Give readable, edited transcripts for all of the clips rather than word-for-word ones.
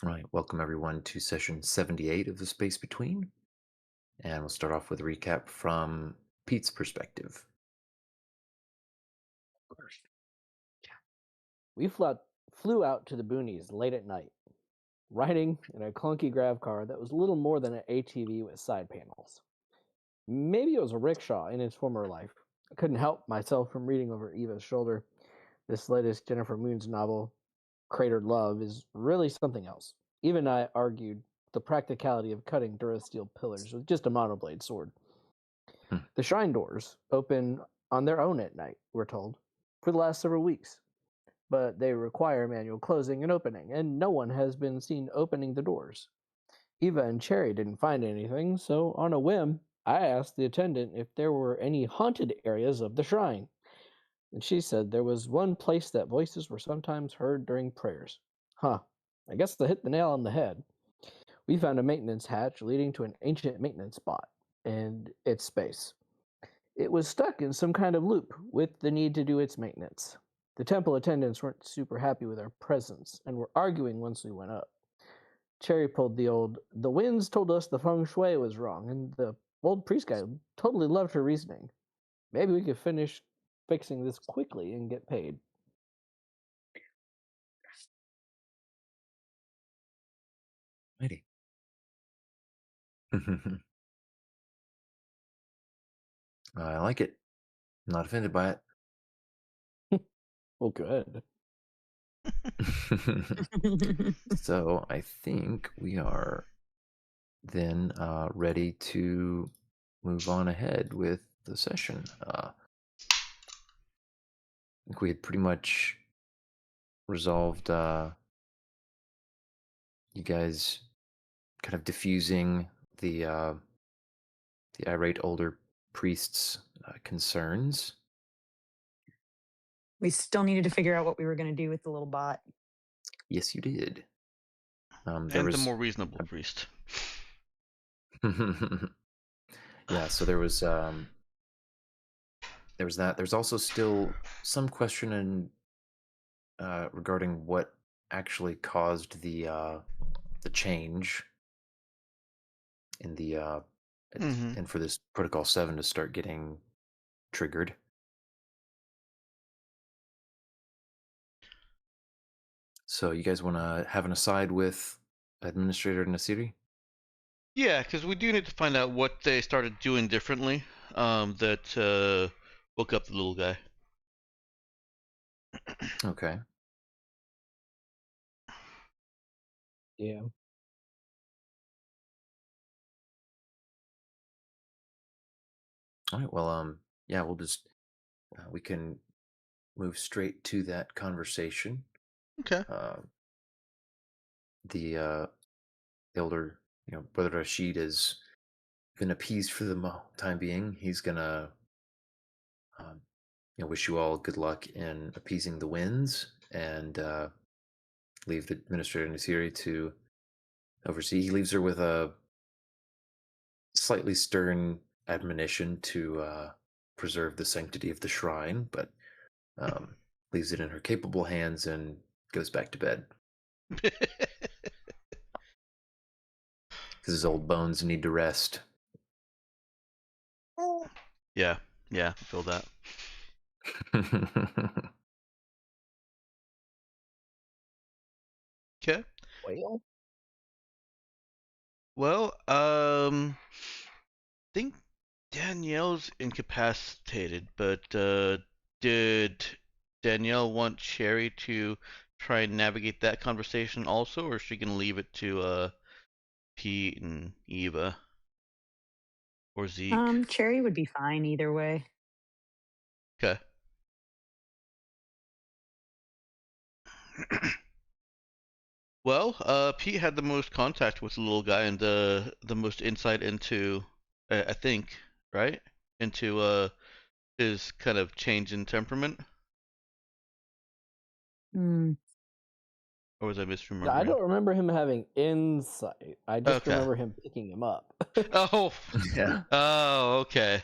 All right, welcome everyone to session 78 of The Space Between. And we'll start off with a recap from Pete's perspective. We flew out to the boonies late at night, riding in a clunky grav car that was little more than an ATV with side panels. Maybe it was a rickshaw in its former life. I couldn't help myself from reading over Eva's shoulder. This latest Jennifer Moon's novel, Cratered Love, is really something else. Even I argued the practicality of cutting Durasteel pillars with just a monoblade sword. Hmm. The shrine doors open on their own at night, we're told, for the last several weeks. But they require manual closing and opening, and no one has been seen opening the doors. Eva and Cherry didn't find anything, so on a whim, I asked the attendant if there were any haunted areas of the shrine, and she said there was one place that voices were sometimes heard during prayers. Huh, I guess they hit the nail on the head. We found a maintenance hatch leading to an ancient maintenance spot and its space. It was stuck in some kind of loop with the need to do its maintenance. The temple attendants weren't super happy with our presence and were arguing once we went up. Cherry pulled the winds told us the feng shui was wrong, and the old priest guy totally loved her reasoning. Maybe we could finish fixing this quickly and get paid. Righty. I like it. Not offended by Well, good. it. So I think we are then ready to move on ahead with the session. I think we had pretty much resolved you guys kind of diffusing the irate older priest's concerns. We still needed to figure out what we were going to do with the little bot. Yes, you did. There And the was more reasonable priest. yeah, so there was that. There's also still some question regarding what actually caused the change in the and for this Protocol 7 to start getting triggered. So you guys want to have an aside with Administrator Nasiri? Yeah, because we do need to find out what they started doing differently that woke up the little guy. Okay. Yeah. All right. Well, yeah, we'll just we can move straight to that conversation. Okay. The elder, Brother Rashid has been appeased for the time being. He's gonna, um, wish you all good luck in appeasing the winds and leave the Administrator Nasiri to oversee. He leaves her with a slightly stern admonition to preserve the sanctity of the shrine, but leaves it in her capable hands and goes back to bed because his old bones need to rest. Yeah, I feel that. Okay. Well, think Danielle's incapacitated, but did Danielle want Sherry to try and navigate that conversation also, or is she gonna leave it to Pete and Eva or Zeke? Cherry would be fine either way. Okay. Well, Pete had the most contact with the little guy and the most insight into, I think, right, into his kind of change in temperament. Hmm. Or was I I misremembering? don't remember him having insight. I just Okay. remember him picking him up. Oh. Yeah. Oh, okay.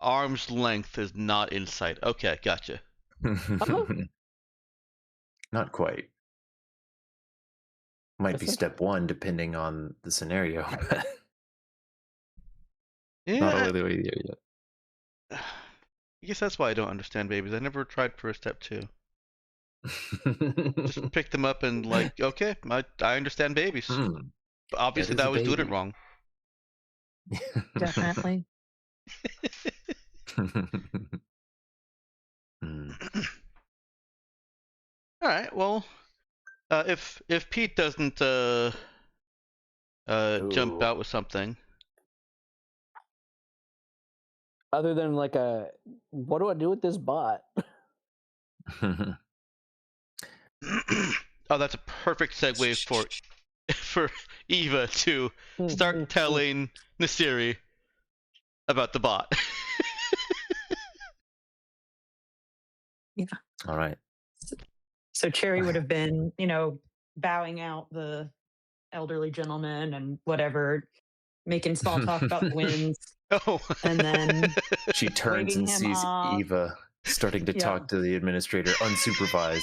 Arm's length is not insight. Okay, gotcha. Not quite. Might be step one, depending on the scenario. Not all Yeah, the way there yet. I guess that's why I don't understand babies. I never tried for a step 2. Just pick them up and like, okay, I understand babies. But That obviously, is I a was doing it baby. wrong. Definitely. All right. Well, if Pete doesn't jump Ooh. out with something, Other than like what do I do with this bot? oh, that's a perfect segue for Eva to start telling Nasiri about the bot. Yeah. All right. So Cherry would have been, bowing out the elderly gentleman and whatever, making small talk about the winds, Oh. and then She turns waving and him sees off. Eva starting to Yep. talk to the administrator unsupervised.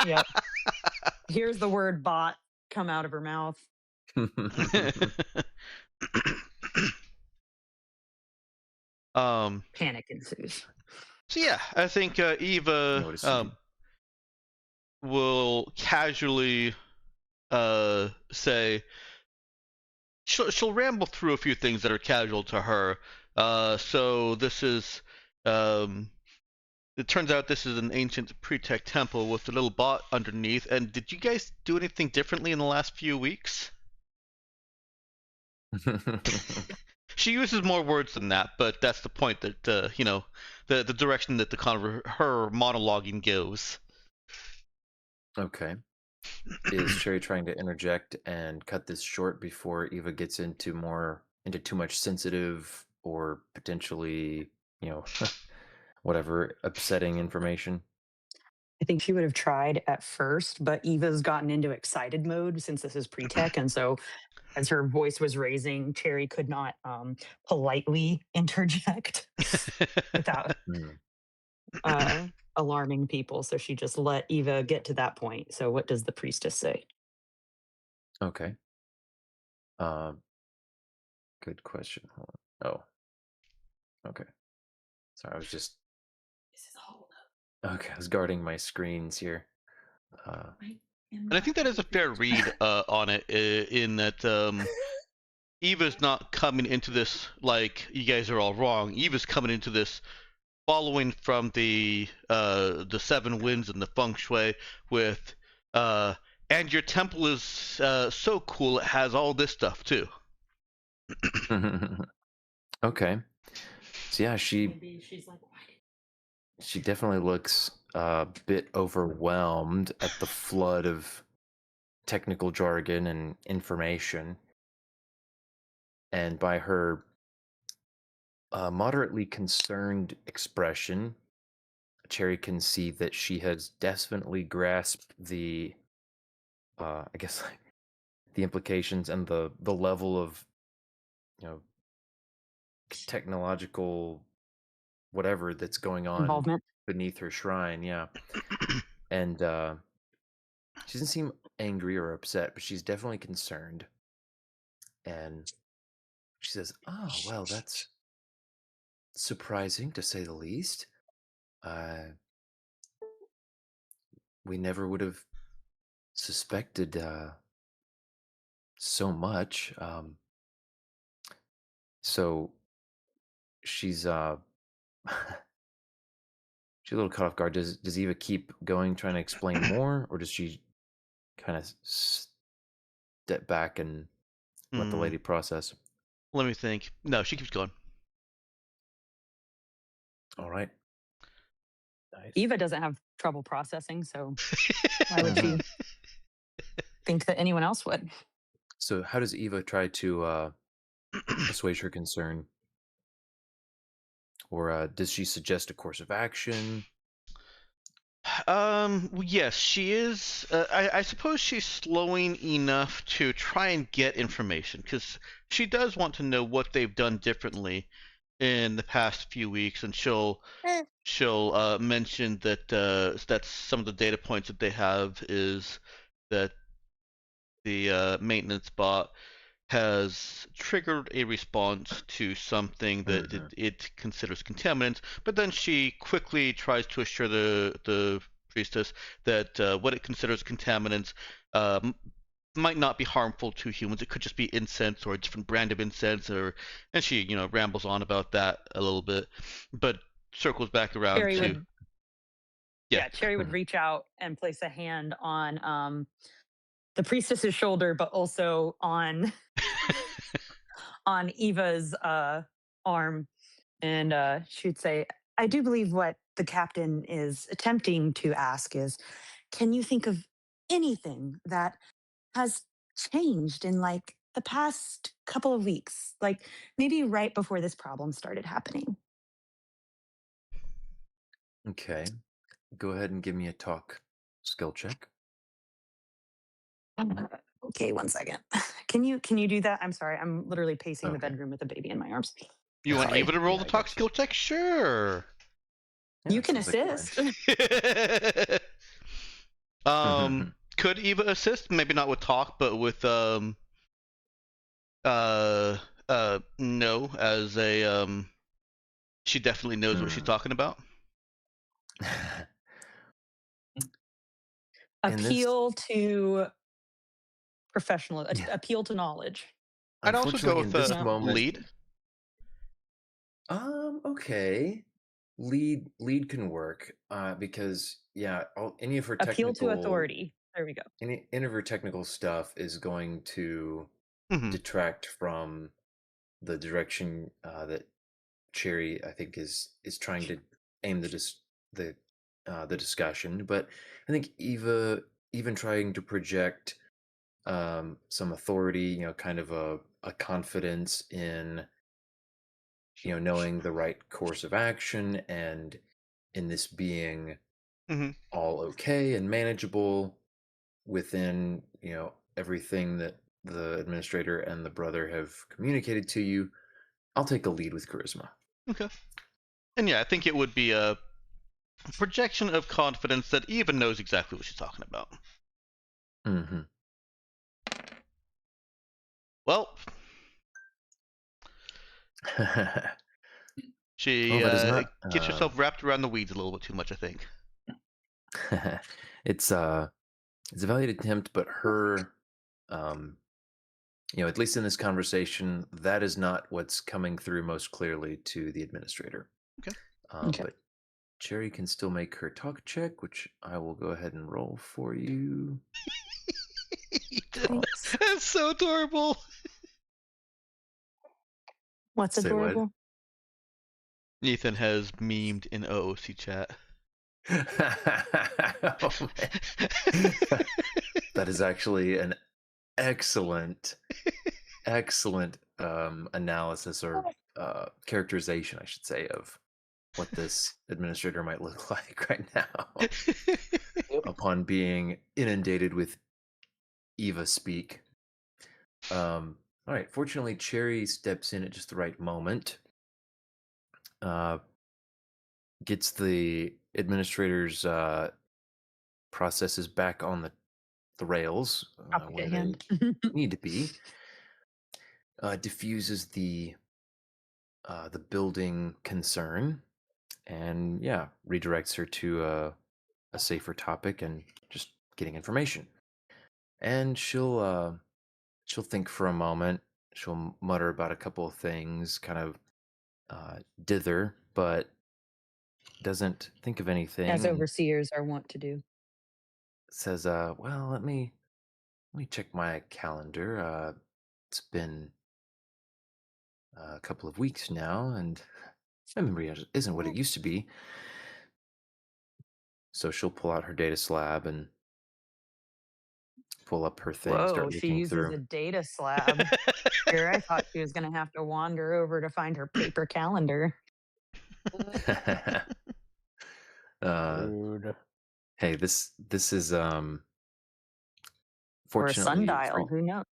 Yep. Here's the word bot come out of her mouth. Panic ensues. So yeah, I think Eva will casually say she'll ramble through a few things that are casual to her. So this is it turns out this is an ancient pre-tech temple with a little bot underneath. And did you guys do anything differently in the last few weeks? She uses more words than that, but that's the point that the direction that her monologuing goes. Okay. Is Cherry trying to interject and cut this short before Eva gets into too much sensitive or potentially, whatever upsetting information? I think she would have tried at first, but Eva's gotten into excited mode since this is pre-tech, and so as her voice was raising, Cherry could not politely interject without alarming people. So she just let Eva get to that point. So what does the priestess say? Okay. Good question. Hold on. Oh. Okay. Sorry, I was just. This is a hold Okay, I was guarding my screens here. And I think that is a fair read on it, in that Eva's not coming into this like you guys are all wrong. Eva's coming into this following from the 7 winds and the feng shui with and your temple is so cool it has all this stuff too. Okay. So yeah, Maybe she's like, why did she definitely looks a bit overwhelmed at the flood of technical jargon and information. And by her moderately concerned expression, Cherry can see that she has definitely grasped the, I guess, the implications and the level of, technological whatever that's going on involvement? beneath her shrine. Yeah. And she doesn't seem angry or upset, but she's definitely concerned. And she says, "Oh, well, that's surprising to say the least. We never would have suspected so much." So she's she's a little caught off guard. Does Eva keep going, trying to explain more, or does she kind of step back and let the lady process? Let me think. No, she keeps going. All right. Nice. Eva doesn't have trouble processing, so why would she think that anyone else would? So how does Eva try to assuage her concern? Or does she suggest a course of action? Yes, she is. I suppose she's slowing enough to try and get information because she does want to know what they've done differently in the past few weeks, and she'll mention that that's some of the data points that they have is that the maintenance bot has triggered a response to something that it considers contaminants, but then she quickly tries to assure the priestess that what it considers contaminants might not be harmful to humans. It could just be incense or a different brand of incense, and she rambles on about that a little bit, but circles back around Cherry to would, yeah. yeah, Cherry would reach out and place a hand on the priestess's shoulder, but also on Eva's arm, and she'd say, "I do believe what the captain is attempting to ask is, can you think of anything that has changed in like the past couple of weeks, like maybe right before this problem started happening?" Okay. Go ahead and give me a talk skill check. Uh, Okay, one second. Can you do that? I'm sorry. I'm literally pacing the Okay. bedroom with the baby in my arms. You want Sorry. Eva to roll Yeah, the I talk got you. skill check? Sure. Yeah, You that can sounds like a plan. assist. Could Eva assist? Maybe not with talk, but with uh no, as a she definitely knows what she's talking about. In this, Appeal to professional, yeah, appeal to knowledge. I'd also go unfortunately, in with this Yeah. moment, lead. okay, lead can work, because yeah, any of her Appeal to technical authority. There we go. any of her technical stuff is going to Hmm. detract from the direction that Cherry, I think, is trying to aim the discussion. But I think Eva, even trying to project some authority, kind of a confidence in knowing the right course of action, and in this being Hmm. all okay and manageable within everything that the administrator and the brother have communicated to you. I'll take a lead with charisma. Okay. And yeah, I think it would be a projection of confidence that Eva knows exactly what she's talking about. Mm-hmm. Well, Well, she that is not. gets herself wrapped around the weeds a little bit too much, I think. It's it's a valiant attempt, but her, um, at least in this conversation, that is not what's coming through most clearly to the administrator. Okay. Okay. But Cherry can still make her talk check, which I will go ahead and roll for you. Thanks. That's so adorable. What's Say what? adorable? Ethan has memed in OOC chat. Oh, that is actually an excellent, excellent analysis, or characterization, I should say, of what this administrator might look like right now upon being inundated with Eva speak. All right. Fortunately, Cherry steps in at just the right moment. Gets the administrator's processes back on the rails Topic where at they hand. need to be. Diffuses the building concern, and yeah, redirects her to a safer topic and just getting information. And she'll think for a moment. She'll mutter about a couple of things, kind of dither, but doesn't think of anything, As and overseers are wont to do. says, "Well, let me check my calendar. It's been a couple of weeks now, and my memory isn't what it used to be." So she'll pull out her data slab and pull up her thing, Whoa, start she looking uses through. a data slab. Here, I thought she was going to have to wander over to find her paper calendar. uh, Rude. hey, this is Or a fortunately for sundial. Who knows?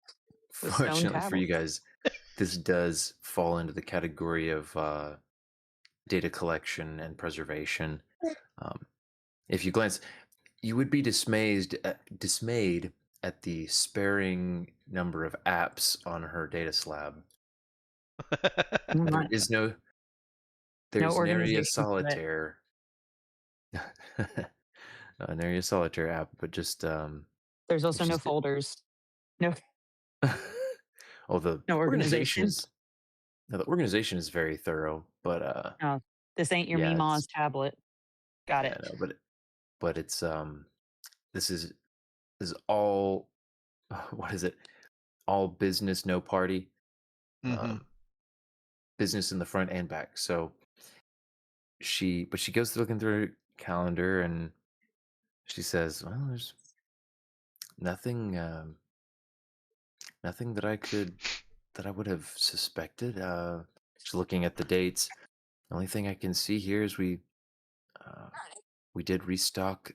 With stone fortunately for you tablets. guys, this does fall into the category of data collection and preservation. Um, if you glance, you would be dismayed at the sparing number of apps on her data slab. There Not- is no no there's nary a organization for it. solitaire nary a solitaire app, but just There's also it's no just folders. No, oh the no organization organization. is no, the organization is very thorough, but Oh, this ain't your yeah, Mima's it's tablet. Got yeah, it. no, but it's this is all what is it? All business, no party. Mm-hmm. Business in the front and back. So she goes looking through her calendar and she says, "Well, there's nothing, nothing that I would have suspected." She's looking at the dates. The only thing I can see here is uh, we did restock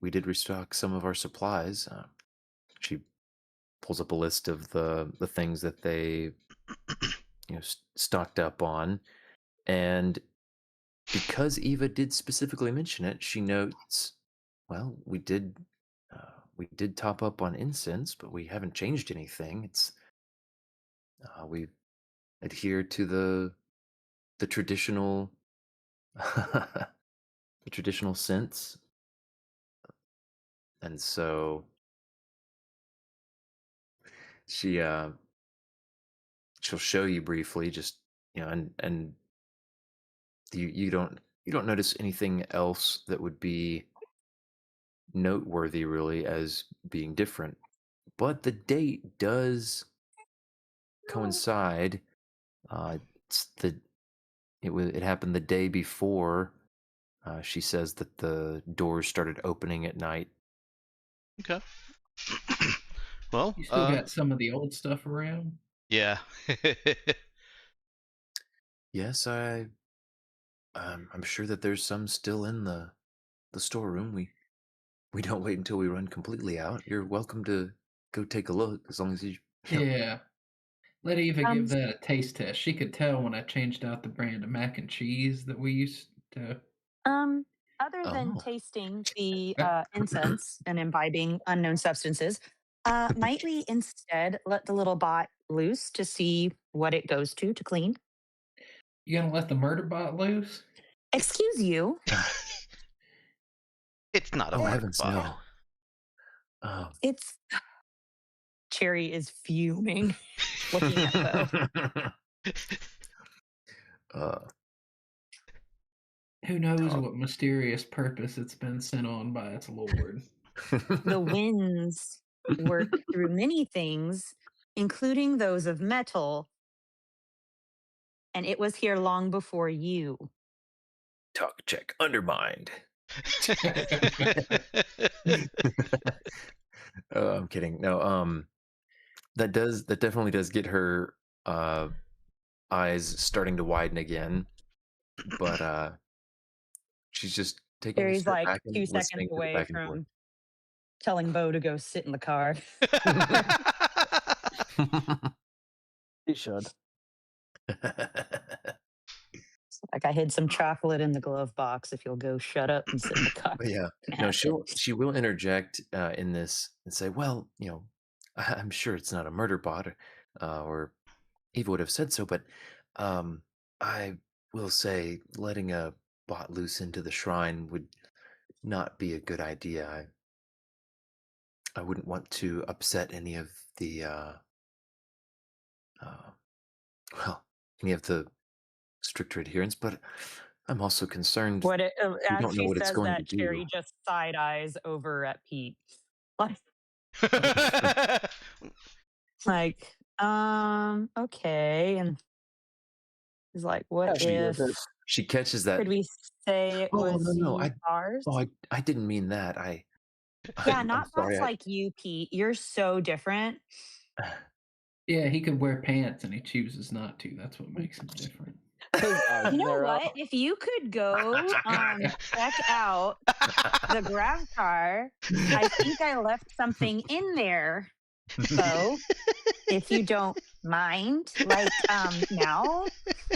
we did restock some of our supplies. She pulls up a list of the things that they stocked up on, and because Eva did specifically mention it, she notes, "Well, we did top up on incense, but we haven't changed anything. It's we adhere to the traditional the traditional scents." And so she she'll show you briefly, just and you don't notice anything else that would be noteworthy really as being different, but the date does coincide. It's it happened the day before. She says that the doors started opening at night. Okay. Well, You still got some of the old stuff around? yeah. Yes, I'm sure that there's some still in the storeroom. We don't wait until we run completely out. You're welcome to go take a look as long as you know. Yeah. Let Eva Um, give that a taste test. She could tell when I changed out the brand of mac and cheese that we used to. um, other than Oh. tasting the incense and imbibing unknown substances, might we instead let the little bot loose to see what it goes to clean? You gonna let the murder bot loose? Excuse you. It's not a Oh murder heavens bot. no. Um, It's Cherry is fuming, looking at Bo. uh, Who knows oh. what mysterious purpose it's been sent on by its lord? The winds work through many things, including those of metal, and it was here long before you. Talk check undermined. Oh, I'm kidding. No, that definitely does get her eyes starting to widen again, but she's just taking a Cherry's step like back and 2 seconds listening to the away back and forth. from telling Bo to go sit in the car. He should. Like, I hid some chocolate in the glove box. If you'll go shut up and sit in the car. But yeah, and no, have it. she will interject in this and say, "Well, I'm sure it's not a murder bot, or Eva would have said so, but I will say letting a bot loose into the shrine would not be a good idea. I wouldn't want to upset any of the uh, well, any of the stricter adherents, but I'm also concerned What it, we as don't know she what it's says going to that, do." Cherry just side eyes over at Pete. Like, okay. And he's like, what Happy with if, it. She catches that. could we say it Oh no, was no, ours? I didn't mean that. Yeah, I'm not bots sorry. like you, Pete. You're so different. Yeah, he could wear pants and he chooses not to. That's what makes him different. His eyes You know narrow. what? If you could go check out the grab car, I think I left something in there, Bo. If you don't mind, like now,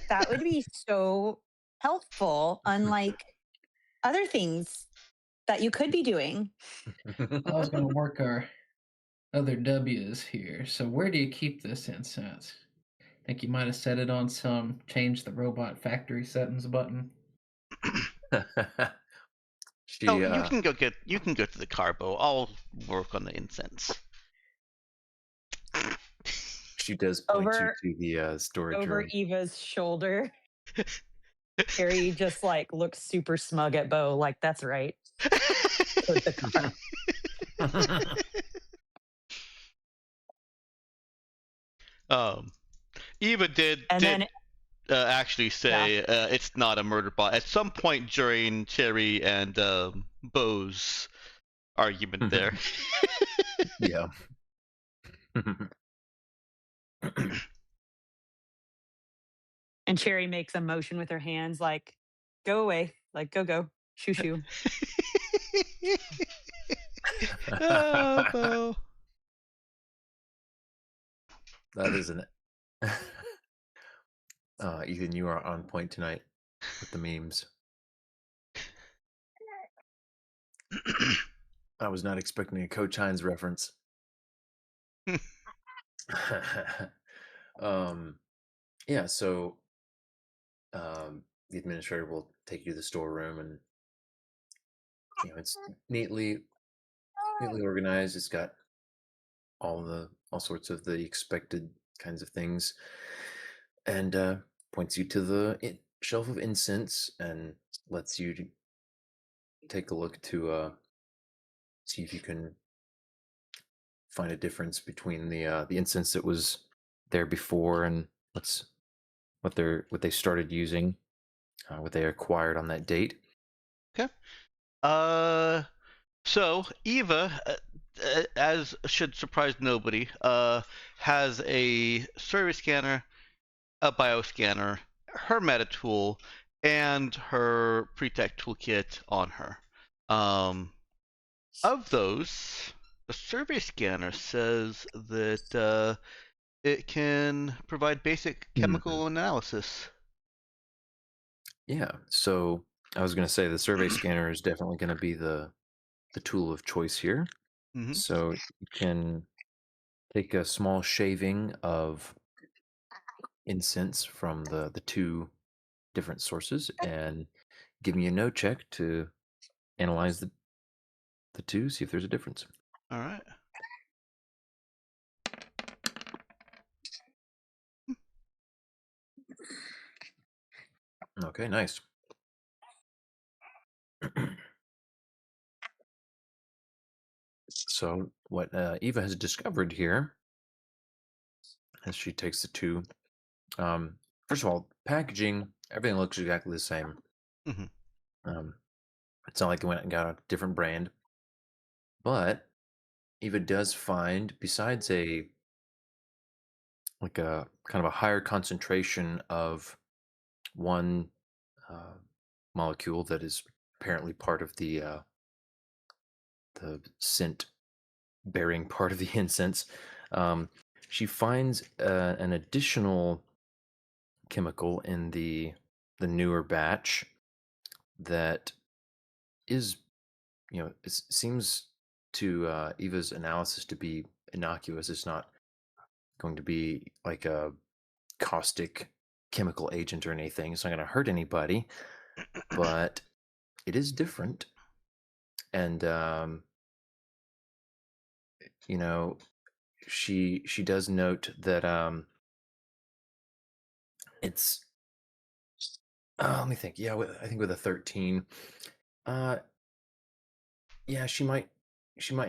that would be so helpful, unlike other things that you could be doing. I was going to work our other W's here. So where do you keep this incense? Think you might have set it on some change the robot factory settings button. Oh, She you can go to the carbo. I'll work on the incense. she does point you Over to the storage over room. Eva's shoulder, Carrie just like looks super smug at Bo, like that's right. Put the car. Eva did And then actually say it's not a murder bot at some point during Cherry and Bo's argument there. Yeah. and Cherry makes a motion with her hands like, go away, like go, shoo shoo. Oh, Bo. That is an Ethan, you are on point tonight with the memes. I was not expecting a Coach Hines reference. Yeah, so the administrator will take you to the storeroom, and it's neatly organized. It's got all sorts of the expected kinds of things, and points you to the shelf of incense and lets you take a look to see if you can find a difference between the incense that was there before and what they started using, what they acquired on that date. Okay. So Eva, as should surprise nobody, has a survey scanner, a bioscanner, her meta tool, and her pre-tech toolkit on her. Of those, the survey scanner says that it can provide basic chemical analysis. Yeah, so I was going to say the survey scanner is definitely going to be the tool of choice here. Mm-hmm. So you can take a small shaving of incense from the two different sources and give me a no check to analyze the two, see if there's a difference. All right. Okay, nice. So what Eva has discovered here, as she takes the two, first of all, packaging, everything looks exactly the same. Mm-hmm. It's not like they went and got a different brand, but Eva does find, besides a kind of a higher concentration of one molecule that is apparently part of the scent bearing part of the incense, she finds an additional chemical in the newer batch that is, it seems to Eva's analysis to be innocuous. It's not going to be like a caustic chemical agent or anything. It's not going to hurt anybody, but it is different. And she does note that it's let me think. Yeah, I think with a 13, yeah, she might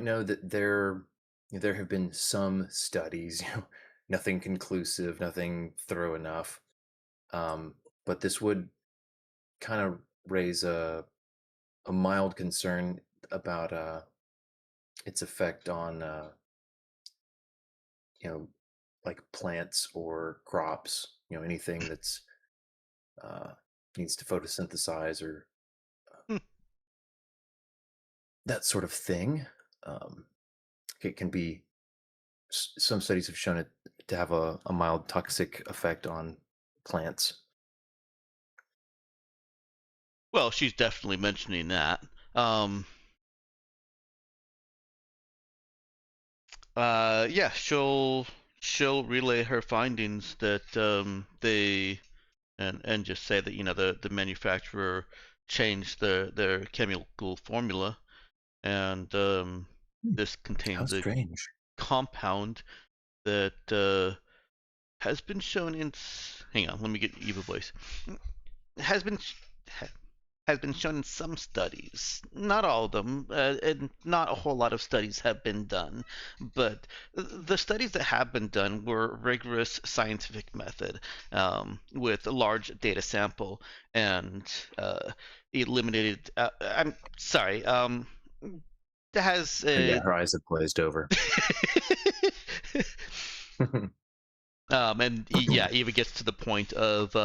know that there have been some studies, nothing conclusive, nothing thorough enough. But this would kind of raise a mild concern about its effect on like plants or crops, anything that's needs to photosynthesize or that sort of thing. It can be, some studies have shown it to have a mild toxic effect on plants. Well, she's definitely mentioning that. Yeah, she'll relay her findings that they and just say that the manufacturer changed their chemical formula, and Hmm. this How contains a strange. compound that has been shown in. Hang on, let me get Eva voice. Has been has been shown in some studies, not all of them, and not a whole lot of studies have been done. But the studies that have been done were rigorous scientific method with a large data sample and eliminated. I'm sorry. That has Yeah, her eyes have glazed over. And yeah, Eva gets to the point of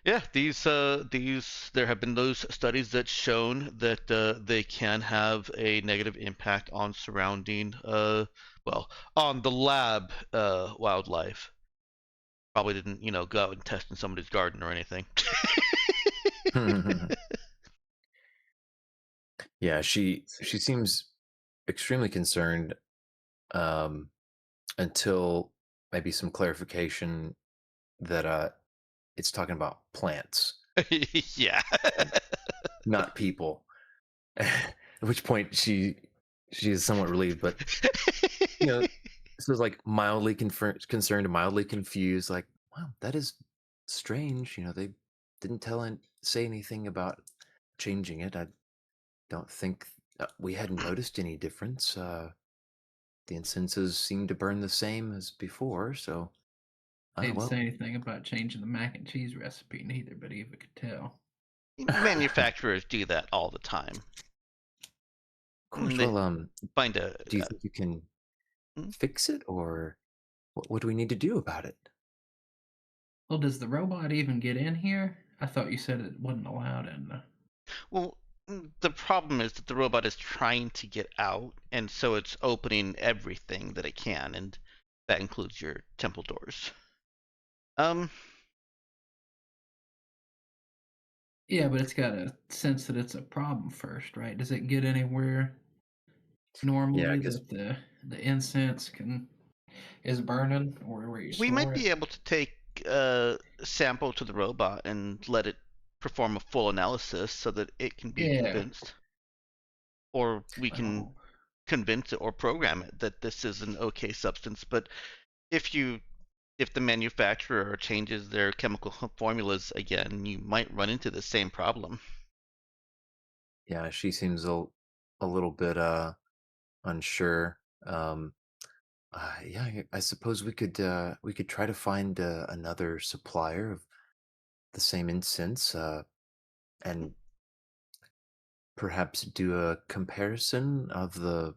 yeah, these there have been those studies that shown that they can have a negative impact on surrounding well, on the lab wildlife. Probably didn't, go out and test in somebody's garden or anything. Yeah, she seems extremely concerned, um, until maybe some clarification that it's talking about plants, Yeah. not people. At which point she is somewhat relieved, but you know, so it's like mildly concerned, mildly confused. Like, wow, that is strange. They didn't say anything about changing it. I don't think we hadn't noticed any difference. The incenses seem to burn the same as before, so They didn't say well, anything about changing the mac and cheese recipe neither, but Eva could tell. of Manufacturers do that all the time. course. They Well, find a, do you think you can hmm? fix it, or what do we need to do about it? Well, does the robot even get in here? I thought you said it wasn't allowed in. Well, the problem is that the robot is trying to get out, and so it's opening everything that it can, and that includes your temple doors. Um, Yeah, but it's got to sense that it's a problem first, right? Does it get anywhere Yeah, normally because that the incense is burning or where you we might store it? be able to take a sample to the robot and let it perform a full analysis so that it can be Yeah. convinced, or we can Well, convince it or program it that this is an okay substance. But if you if the manufacturer changes their chemical formulas again, you might run into the same problem. yeah, she seems a little bit unsure. Yeah, I suppose we could try to find another supplier of the same incense, and perhaps do a comparison of the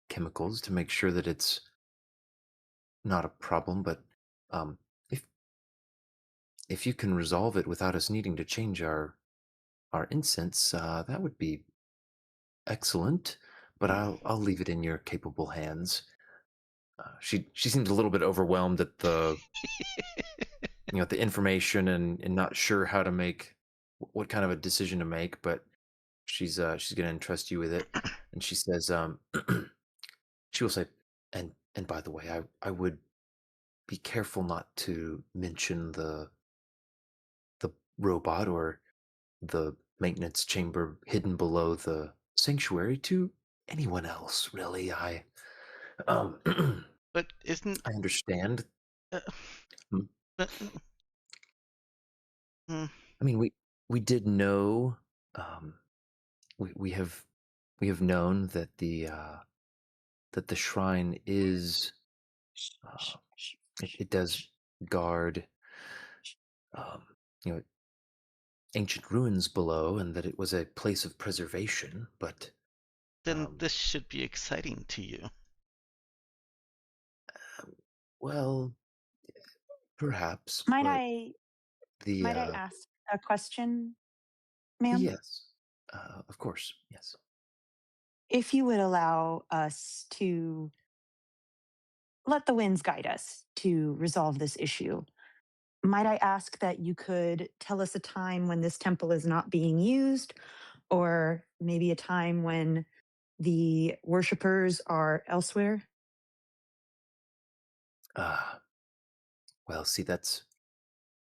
chemicals to make sure that it's not a problem. But um, if if you can resolve it without us needing to change our incense, that would be excellent. But I'll leave it in your capable hands. She seems a little bit overwhelmed at the information, and not sure how to make what kind of a decision to make. But she's going to entrust you with it, and she says, she will say, and by the way, I would be careful not to mention the robot or the maintenance chamber hidden below the sanctuary to anyone else. Really, um But isn't I understand. uh, Hmm. uh, mm, I mean, we did know, um we have known that the shrine is, uh, it does guard, um, you know ancient ruins below, and that it was a place of preservation. But then um, this should be exciting to you. um, well, perhaps, Might but I the might I ask a question, ma'am? yes, of course, yes. If you would allow us to let the winds guide us to resolve this issue, might I ask that you could tell us a time when this temple is not being used, or maybe a time when the worshippers are elsewhere? Ah, well, see, that's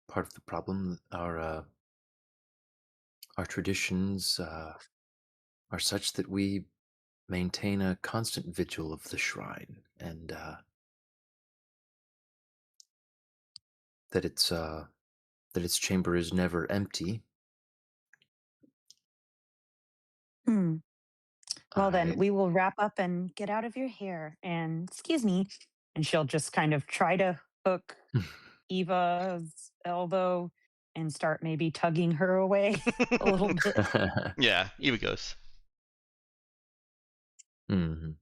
part of the problem. Our traditions are such that we maintain a constant vigil of the shrine, and that its chamber is never empty. Hmm. Well, then I we will wrap up and get out of your hair. And excuse me. And she'll just kind of try to hook Eva's elbow and start maybe tugging her away a little bit. Yeah, here he goes. Mhm.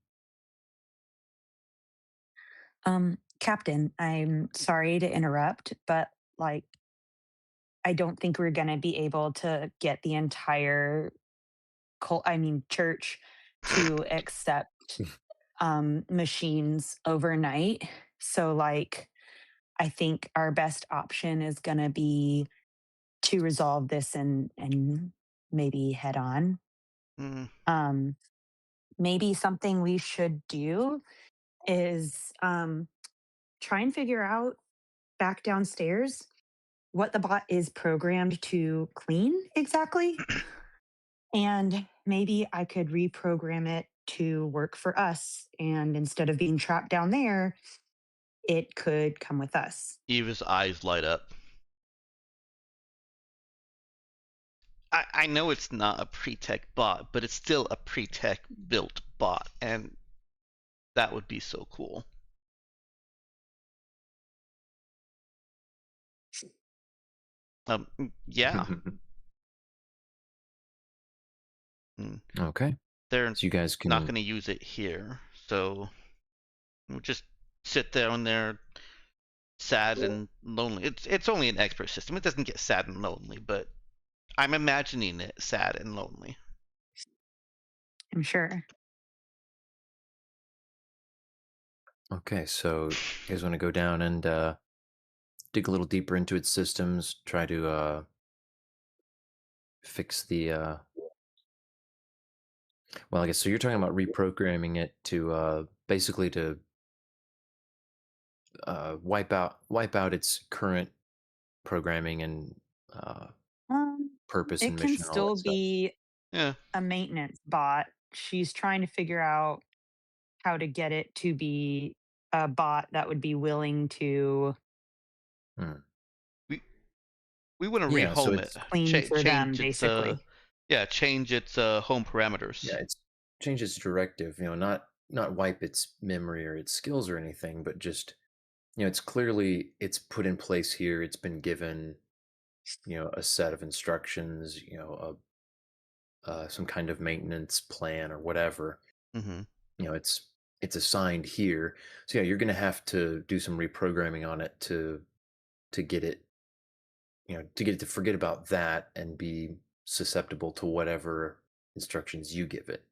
Captain, I'm sorry to interrupt, but like, I don't think we're going to be able to get the entire church to accept machines overnight. So, like, I think our best option is going to be to resolve this and maybe head on. Mm, Um, Maybe something we should do is try and figure out back downstairs what the bot is programmed to clean exactly. And maybe I could reprogram it to work for us. And instead of being trapped down there, it could come with us. Eva's eyes light up. I know it's not a pre-tech bot, but it's still a pre-tech built bot, and that would be so cool. Yeah. Mm. Okay. They're So you guys not can. going to use it here, so we'll just sit down there, sad and lonely. It's only an expert system. It doesn't get sad and lonely, but I'm imagining it sad and lonely. I'm sure. Okay, so you guys want to go down and dig a little deeper into its systems, try to fix the. Well, I guess so. You're talking about reprogramming it to basically to wipe out its current programming and uh, Um, purpose it and can mission and all still that stuff. be Yeah. a maintenance bot. She's trying to figure out how to get it to be a bot that would be willing to Hmm. We we want to Yeah, so rehome it. it's clean for them, Change its basically. change its home parameters. yeah, it's change its directive. Not wipe its memory or its skills or anything, but just it's clearly it's put in place here. It's been given a set of instructions. Some kind of maintenance plan or whatever. Mm-hmm. It's assigned here. So yeah, you're going to have to do some reprogramming on it to get it to get it to forget about that and be susceptible to whatever instructions you give it.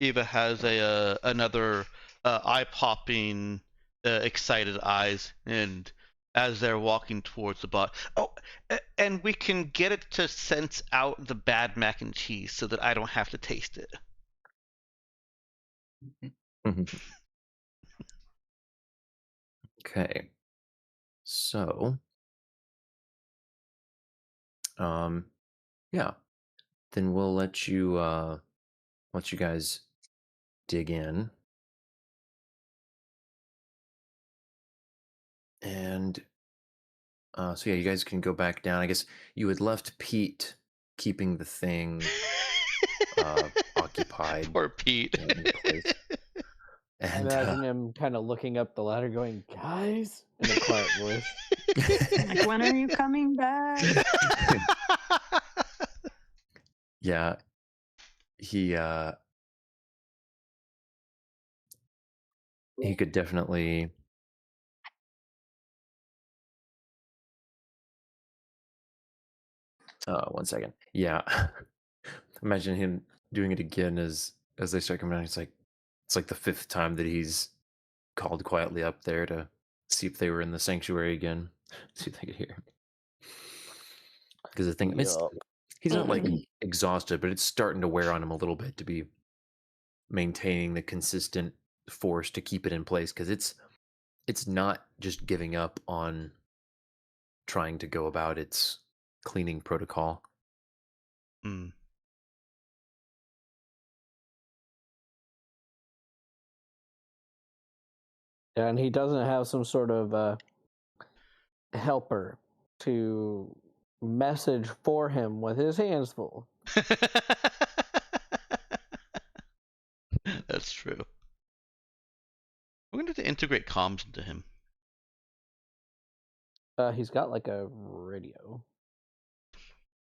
Eva has a another eye popping, excited eyes, and as they're walking towards the bot, and we can get it to sense out the bad mac and cheese so that I don't have to taste it. Okay, so um yeah, then we'll let you guys dig in. And so yeah, you guys can go back down. I guess you had left Pete keeping the thing occupied, Poor Pete. in place. I And imagine him kind of looking up the ladder, going, "Guys," in a quiet voice. Like, when are you coming back? yeah, he he could definitely. One second. Yeah, imagine him doing it again as they start coming down. It's like the fifth time that he's called quietly up there to see if they were in the sanctuary again. See if they could hear him. Because the thing, Yup. he's not like exhausted, but it's starting to wear on him a little bit to be maintaining the consistent force to keep it in place, because it's not just giving up on trying to go about its cleaning protocol. Mm. And he doesn't have some sort of helper to message for him with his hands full. That's true. We're going to integrate comms into him. He's got like a radio.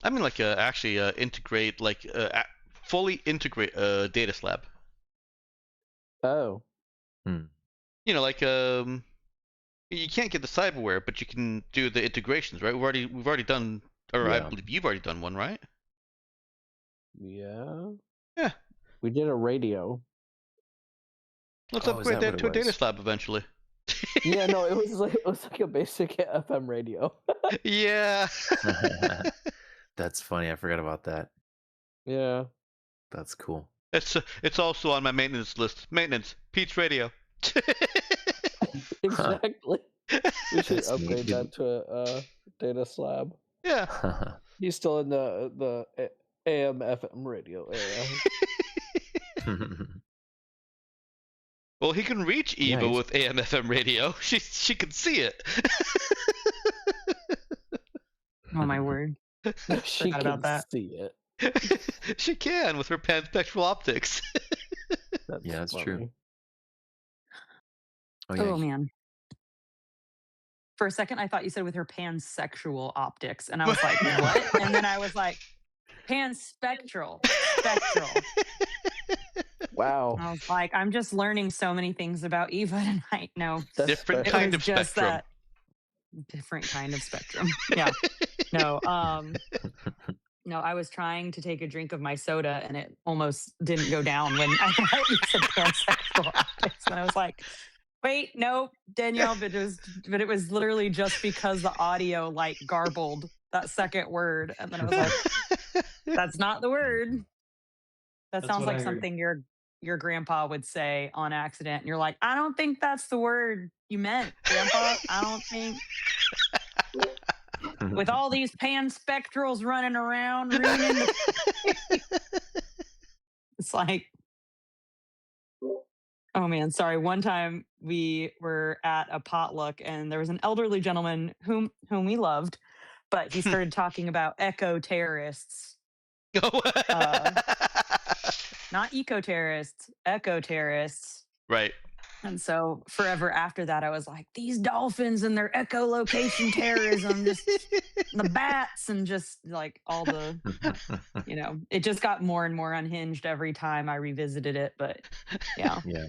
I mean, like, actually integrate, like, fully integrate a data slab. Oh. You know, like, you can't get the cyberware, but you can do the integrations, right? We've already done, or I Yeah. believe you've already done one, right? Yeah. Yeah. We did a radio. Let's Oh, is upgrade that that what to it a data was? slab eventually. Yeah, no, it was like a basic FM radio. Yeah. That's funny. I forgot about that. Yeah. That's cool. It's also on my maintenance list. Maintenance, Pete's radio. Exactly. We should That's neat. upgrade that to a data slab. Yeah. He's still in the AM FM radio era. Well, he can reach Yeah, Eva he's- with AM/FM radio. She can see it. Oh my word. She Forgot can about that. see it. She can with her panspectral optics. That's Yeah, that's funny. true. Oh, Oh yeah. man. For a second, I thought you said with her pansexual optics, and I was like, what? And then I was like, panspectral. Spectral. Wow. I was like, I'm just learning so many things about Eva tonight. No, That's Different it special. kind was of just spectrum. that different kind of spectrum. Yeah. No, no, I was trying to take a drink of my soda and it almost didn't go down when I thought you said pansexual optics. And I was like, wait, no, Danielle, but it was literally just because the audio like garbled that second word. And then I was like, that's not the word. That That's sounds what like I heard. something your grandpa would say on accident. And you're like, I don't think that's the word you meant, Grandpa. I don't think. With all these panspectrals running around ruining the it's like, oh man, sorry. One time we were at a potluck and there was an elderly gentleman whom we loved, but he started talking about eco terrorists. Not eco terrorists, eco terrorists. Right. And so forever after that, I was like, these dolphins and their echolocation terrorism, just the bats and just like all the, you know, it just got more and more unhinged every time I revisited it. But yeah, Yeah.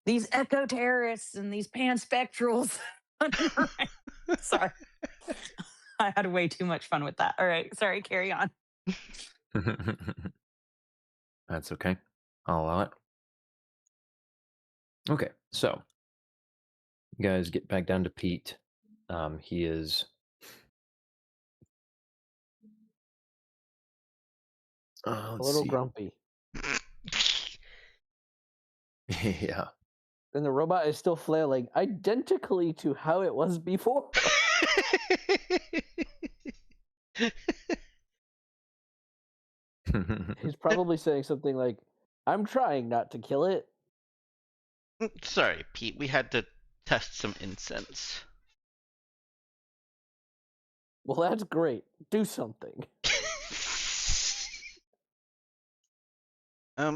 these eco terrorists and these panspectrals. Sorry. I had way too much fun with that. All right. Sorry. Carry on. That's okay. I'll allow it. Okay, so you guys get back down to Pete. He is A let's little see. grumpy. Yeah. And the robot is still flailing identically to how it was before. He's probably saying something like, I'm trying not to kill it. Sorry, Pete. We had to test some incense. Well, that's great. Do something. Okay.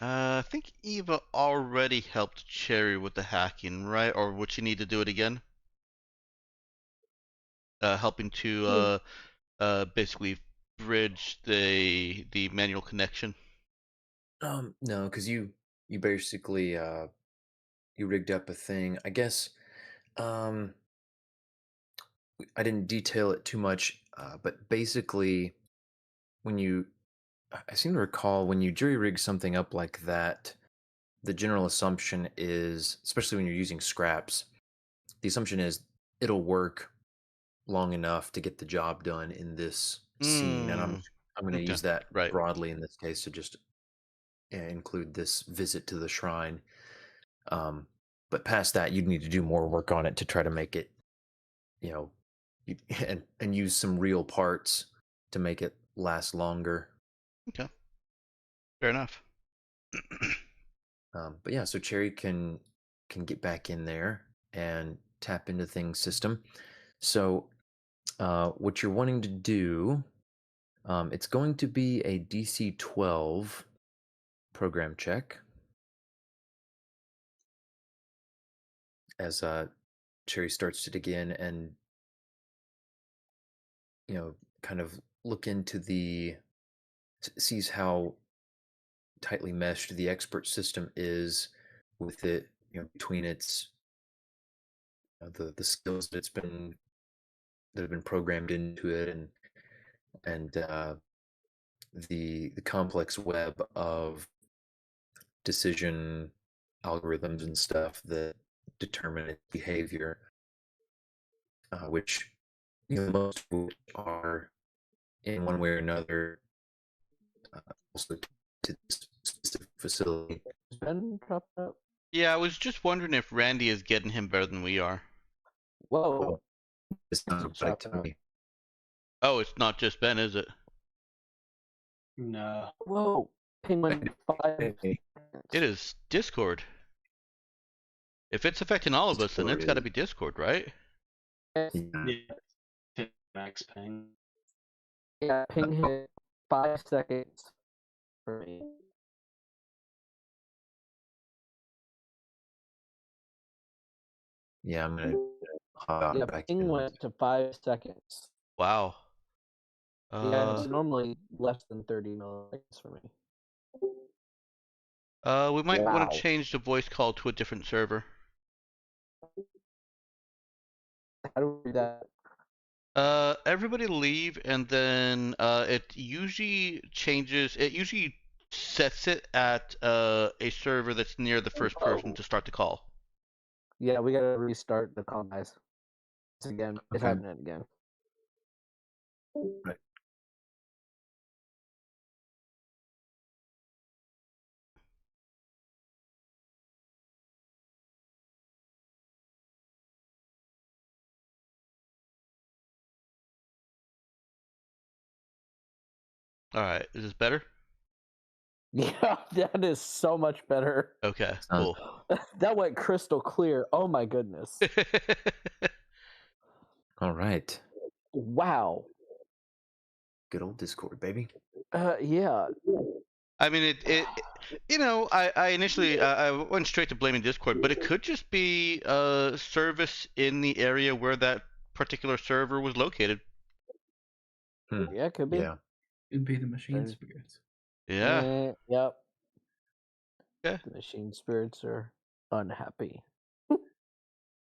I think Eva already helped Cherry with the hacking, right? Or would she need to do it again? Helping to basically bridge the manual connection. No, because you basically you rigged up a thing. I guess I didn't detail it too much, but basically when you I seem to recall when you jury rig something up like that, the general assumption is, especially when you're using scraps, the assumption is it'll work long enough to get the job done in this scene, and Hmm. I'm going to Okay. use that Right. broadly in this case to just include this visit to the shrine. But past that, you'd need to do more work on it to try to make it, you know, and use some real parts to make it last longer. Okay. Fair enough. But yeah, so Cherry can get back in there and tap into things system. So what you're wanting to do, it's going to be a DC 12 program check as Cherry starts to dig in and kind of look into sees how tightly meshed the expert system is with it, between its the skills that have been programmed into it, and the complex web of decision algorithms and stuff that determine its behavior, which most of which are in one way or another also to this specific facility. Is Ben dropped out? Yeah, I was just wondering if Randy is getting him better than we are. Whoa. This sounds Just like dropped to out. me. Oh, it's not just Ben, is it? No. Whoa. Penguin 5. Hey, It is Discord. If it's affecting all of us, then it's got to be Discord, right? yeah. Yeah. Max ping. Yeah, ping hit 5 seconds for me. Yeah, I'm gonna hop out Yeah, and back ping in. went to 5 seconds. Wow. Yeah, it's normally less than 30 milliseconds for me. We might want Wow. to change the voice call to a different server. How do we do that? Everybody leave, and then it usually changes. It usually sets it at a server that's near the first person to start the call. Yeah, we gotta restart the call, guys. It's again. It's Okay. happening again. Right. All right, is this better? Yeah, that is so much better. Okay, cool. That went crystal clear. Oh my goodness. All right. Wow. Good old Discord, baby. Yeah. I mean, I initially I went straight to blaming Discord, but it could just be a service in the area where that particular server was located. Yeah, it could be. Yeah. It'd be the machine There's- spirits. Yeah. Yep. Okay. The machine spirits are unhappy.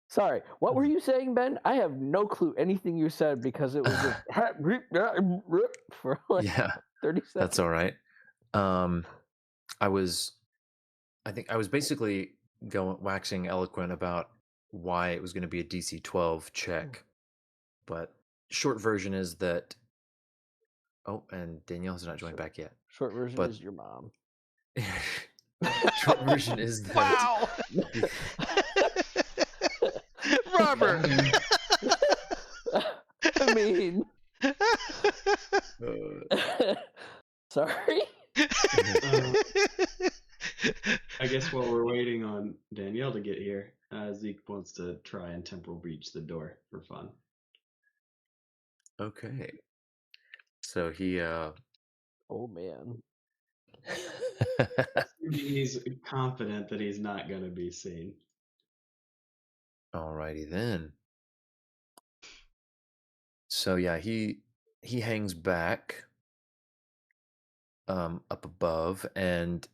Sorry, what were you saying, Ben? I have no clue anything you said because it was just for like Yeah. 30 seconds. That's all right. I think I was basically waxing eloquent about why it was going to be a DC 12 check. But short version is that. Oh, and Danielle has not joined back yet. Short version But- is your mom. Short version is that. Wow. Robert. I mean, sorry. I guess while we're waiting on Danielle to get here, Zeke wants to try and temporal breach the door for fun. Okay. So he Oh man. He's confident that he's not going to be seen. Alrighty then. So yeah, he hangs back up above, and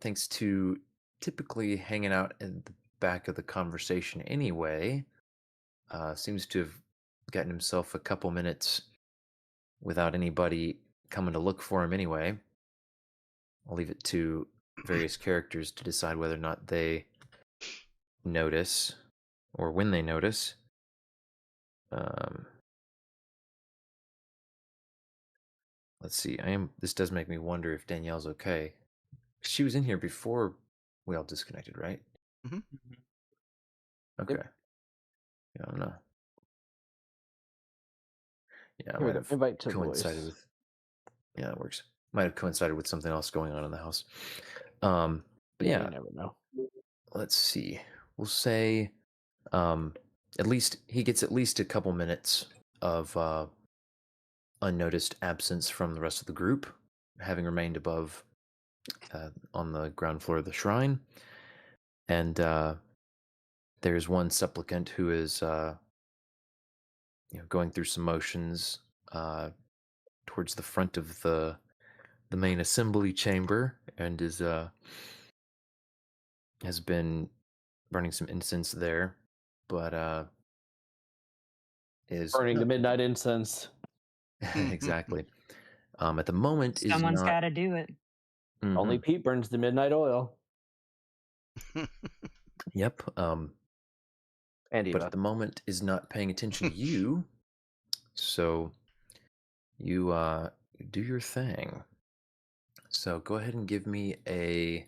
thanks to typically hanging out in the back of the conversation anyway, seems to have gotten himself a couple minutes without anybody coming to look for him anyway. I'll leave it to various characters to decide whether or not they notice or when they notice. Let's see. This does make me wonder if Danielle's okay. She was in here before we all disconnected, right? Mhm. Okay. Yep. Yeah, I don't know. Yeah, I Here we might go. have Invite to coincided voice. with. Yeah, that works. Might have coincided with something else going on in the house. But Yeah, yeah, you never know. let's see. We'll say, at least he gets at least a couple minutes of unnoticed absence from the rest of the group, having remained above on the ground floor of the shrine. And there's one supplicant who is going through some motions towards the front of the main assembly chamber, and is has been burning some incense there, but is Burning the not midnight incense. exactly. At the moment is Someone's not. got to do it. Only Mhm. Pete burns the midnight oil. Yep. And But Eva. at the moment is not paying attention to you, so you do your thing. So go ahead and give me a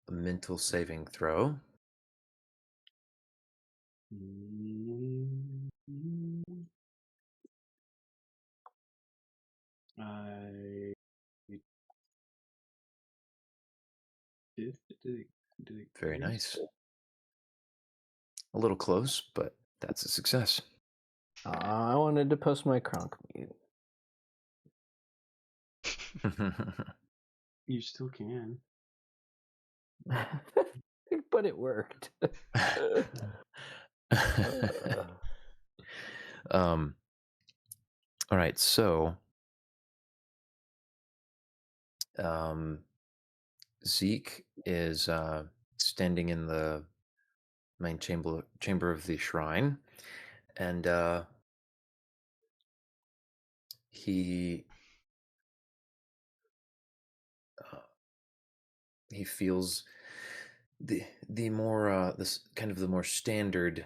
mental saving throw. I did it Very great? nice. A little close, but that's a success. I wanted to post my Kronk mute. You still can. But it worked. um. All right, so Zeke is standing in the main chamber of the shrine, and he he feels the more this kind of the more standard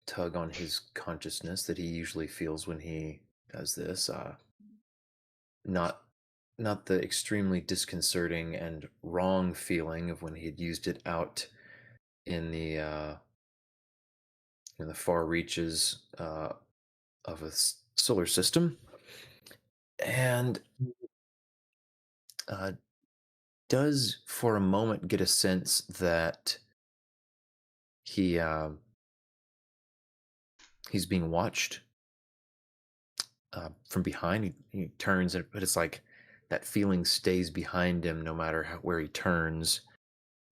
tug on his consciousness that he usually feels when he does this. Not the extremely disconcerting and wrong feeling of when he had used it out in the far reaches of a solar system, and uh, does for a moment get a sense that he he's being watched from behind. He turns, but it's like that feeling stays behind him no matter where he turns.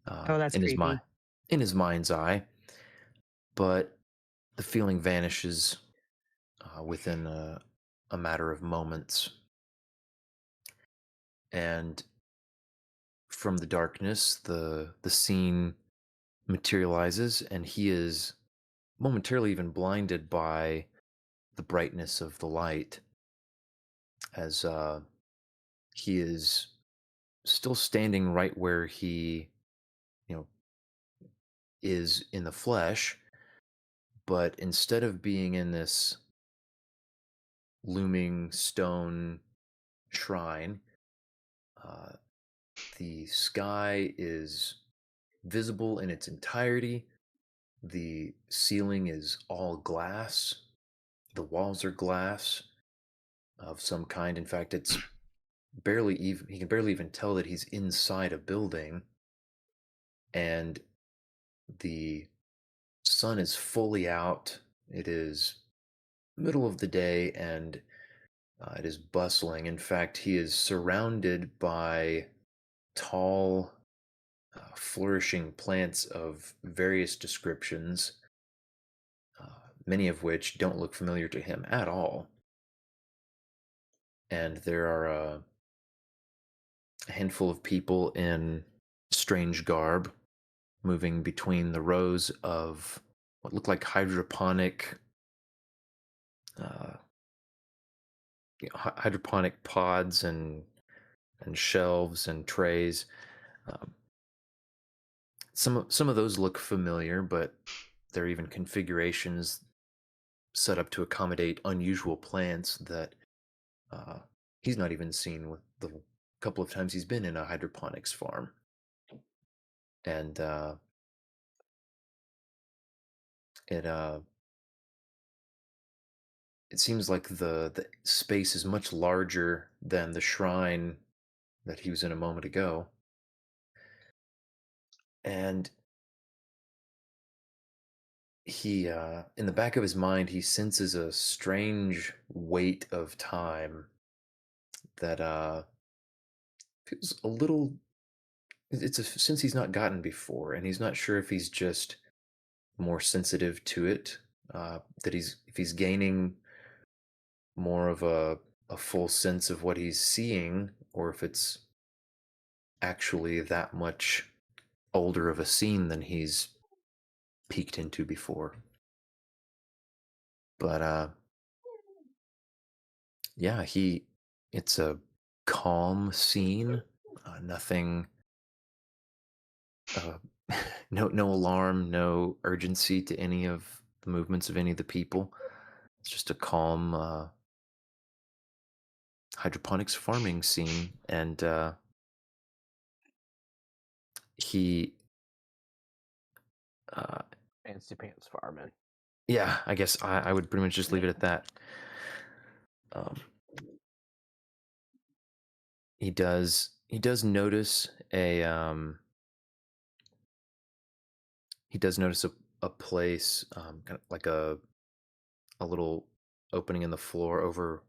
Oh, that's In his mind, creepy. in his mind's eye, but the feeling vanishes within a matter of moments, and from the darkness, the scene materializes, and he is momentarily even blinded by the brightness of the light, as he is still standing right where he, you know, is in the flesh, but instead of being in this looming stone shrine, uh, the sky is visible in its entirety. The ceiling is all glass. The walls are glass of some kind. In fact, it's barely even, he can barely even tell that he's inside a building, and the sun is fully out. It is middle of the day, and it is bustling. In fact, he is surrounded by tall, flourishing plants of various descriptions, many of which don't look familiar to him at all. And there are a handful of people in strange garb moving between the rows of what look like hydroponic uh, hydroponic pods and shelves and trays. Um, some of those look familiar, but there are even configurations set up to accommodate unusual plants that uh, he's not even seen with the couple of times he's been in a hydroponics farm. And it it seems like the space is much larger than the shrine that he was in a moment ago. And he in the back of his mind he senses a strange weight of time that feels a little, it's a sense he's not gotten before, and he's not sure if he's just more sensitive to it, that he's if he's gaining more of a full sense of what he's seeing, or if it's actually that much older of a scene than he's peeked into before. But yeah, it's a calm scene, nothing, uh, no alarm, no urgency to any of the movements of any of the people. It's just a calm hydroponics farming scene, and he, uh, Fancy pants farming. yeah, I guess I would pretty much just leave it at that. Um, he does notice a place, kind of like a little opening in the floor over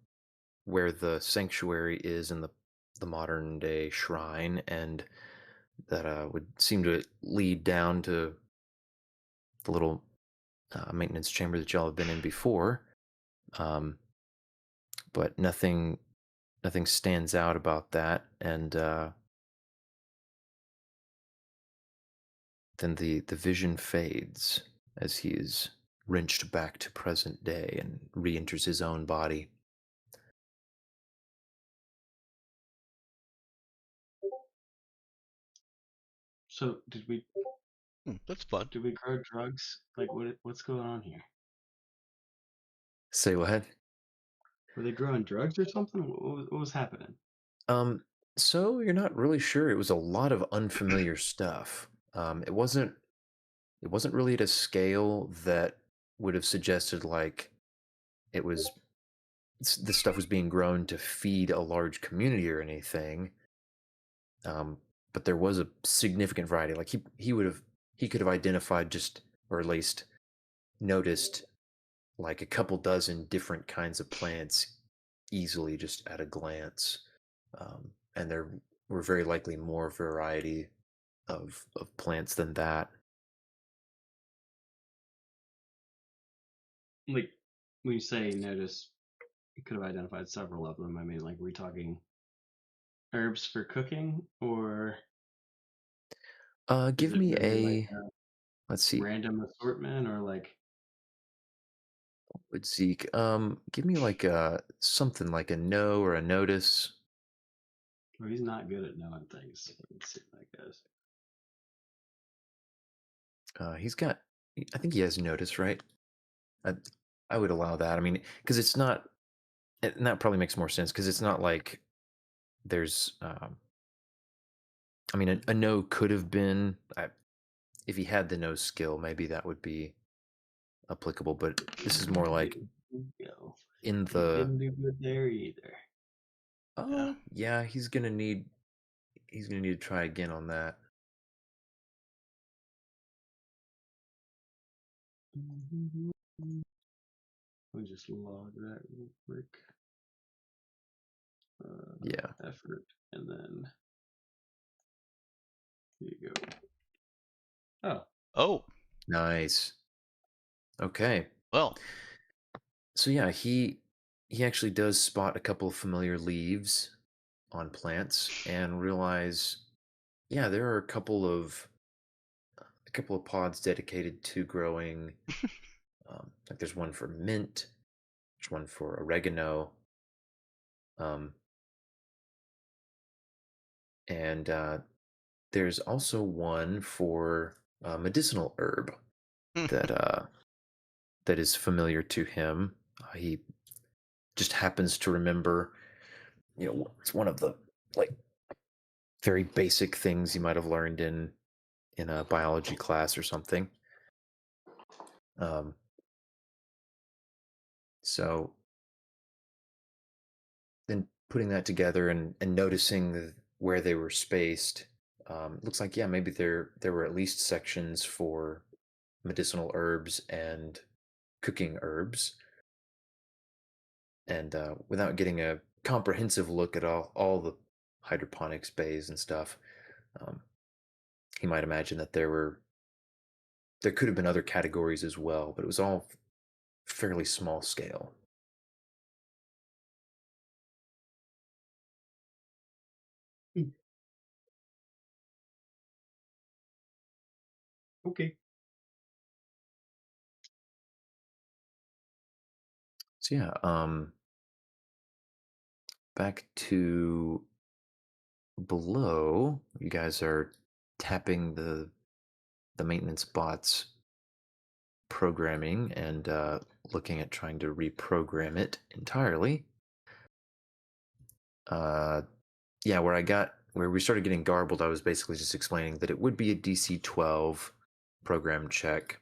where the sanctuary is in the modern day shrine, and that would seem to lead down to the little maintenance chamber that y'all have been in before. Um, but nothing stands out about that, and then the vision fades as he is wrenched back to present day and re-enters his own body. So That's fun. did we grow drugs? Like what's going on here? Say what? Were they growing drugs or something? What was happening? Um, so you're not really sure. It was a lot of unfamiliar stuff. It wasn't really at a scale that would have suggested like it was this stuff was being grown to feed a large community or anything. Um, but there was a significant variety. Like he could have identified just, or at least noticed, like a couple dozen different kinds of plants easily just at a glance. And there were very likely more variety of plants than that. Like when you say notice, you could have identified several of them. I mean, like, were we talking herbs for cooking, or is Give it me really like a, a let's see, random assortment, or like, would Zeke, give me like a something like a know or a notice. well, he's not good at knowing things. Let's see how that goes. He's got, I think he has notice, right? I, I would allow that. I mean, because it's not, and that probably makes more sense because it's not like there's, I mean, a no could have been, if he had the no skill, maybe that would be applicable, but this is more like Go. in He the, didn't do good there either. oh, yeah, he's gonna need to try again on that. Let me just log that real quick. Yeah. Effort, and then here you go. Oh, Oh, Nice. Okay. well. So yeah, he actually does spot a couple of familiar leaves on plants and realize, yeah, there are a couple of pods dedicated to growing. Like there's one for mint, there's one for oregano, um, and there's also one for medicinal herb. that is familiar to him. He just happens to remember, it's one of the like very basic things you might have learned in a biology class or something. Um, so then putting that together and noticing where they were spaced, looks like, yeah, maybe there were at least sections for medicinal herbs and cooking herbs. And without getting a comprehensive look at all the hydroponics bays and stuff, um, he might imagine that there could have been other categories as well, but it was all fairly small scale. Okay. So yeah, back to below, you guys are tapping the maintenance bots programming and looking at trying to reprogram it entirely. Yeah, where we started getting garbled, I was basically just explaining that it would be a DC-12 program check,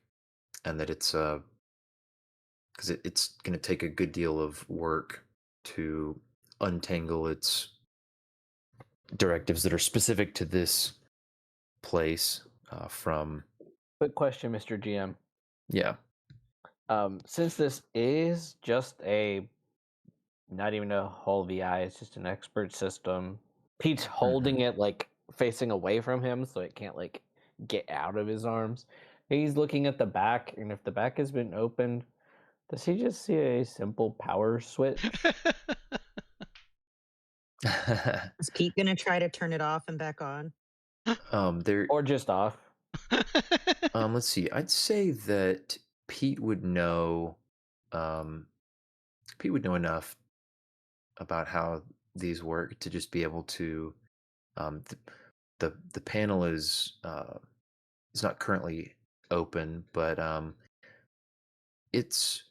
and that it's because it's going to take a good deal of work to untangle its directives that are specific to this place from. Quick question, Mr. GM. Yeah. Since this is just not even a whole VI, it's just an expert system. Pete's holding it like facing away from him so it can't like get out of his arms. He's looking at the back, and if the back has been opened, does he just see a simple power switch? Is Pete gonna try to turn it off and back on? There. Or just off? Let's see. I'd say that Pete would know. Pete would know enough about how these work to just be able to. The panel is not currently open, but it's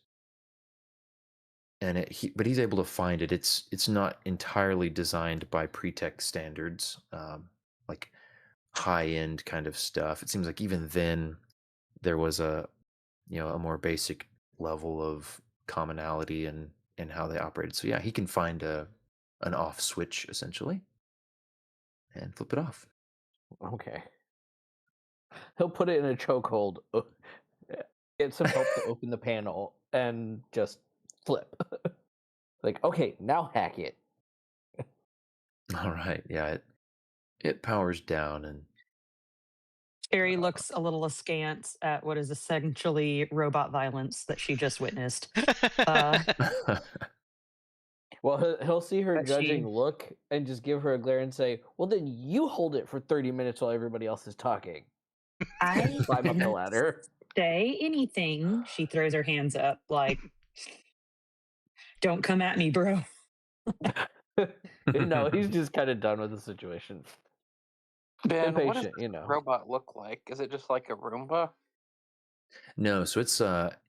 but he's able to find it. It's not entirely designed by pretext standards, like high end kind of stuff. It seems like even then there was a more basic level of commonality in how they operated. So yeah, he can find an off switch essentially and flip it off. Okay. He'll put it in a chokehold, get some help to open the panel, and just flip. Like, okay, now hack it. All right, yeah, it powers down and Sherry looks a little askance at what is essentially robot violence that she just witnessed. Well, he'll see her But judging look and just give her a glare and say, "Well, then you hold it for 30 minutes while everybody else is talking." I Climb up the didn't ladder. say anything. She throws her hands up like, "Don't come at me, bro." No, he's just kind of done with the situation. Ben, what does Impatient, this robot look like? Is it just like a Roomba? No, so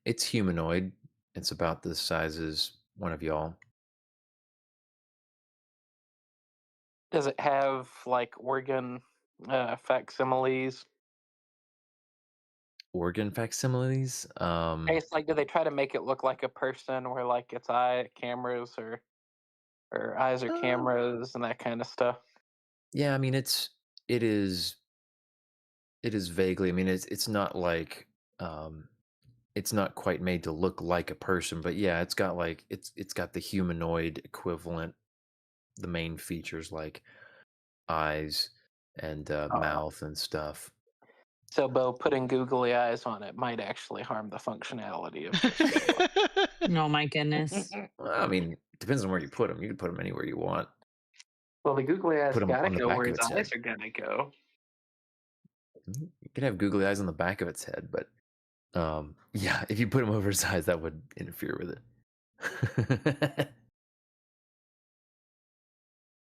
it's humanoid. It's about the size as one of y'all. Does it have like organ facsimiles? Organ facsimiles? It's like, do they try to make it look like a person, where like its eye cameras or eyes are cameras and that kind of stuff? Yeah, I mean it is vaguely. I mean it's not like it's not quite made to look like a person, but yeah, it's got like it's got the humanoid equivalent, the main features like eyes and mouth and stuff. So, Bo, putting googly eyes on it might actually harm the functionality of this. Oh my goodness. Well, I mean, depends on where you put them. You can put them anywhere you want. Well, the googly eyes Put them gotta on the go back where of its its head. eyes are gonna go. You could have googly eyes on the back of its head, but yeah, if you put them over its eyes, that would interfere with it.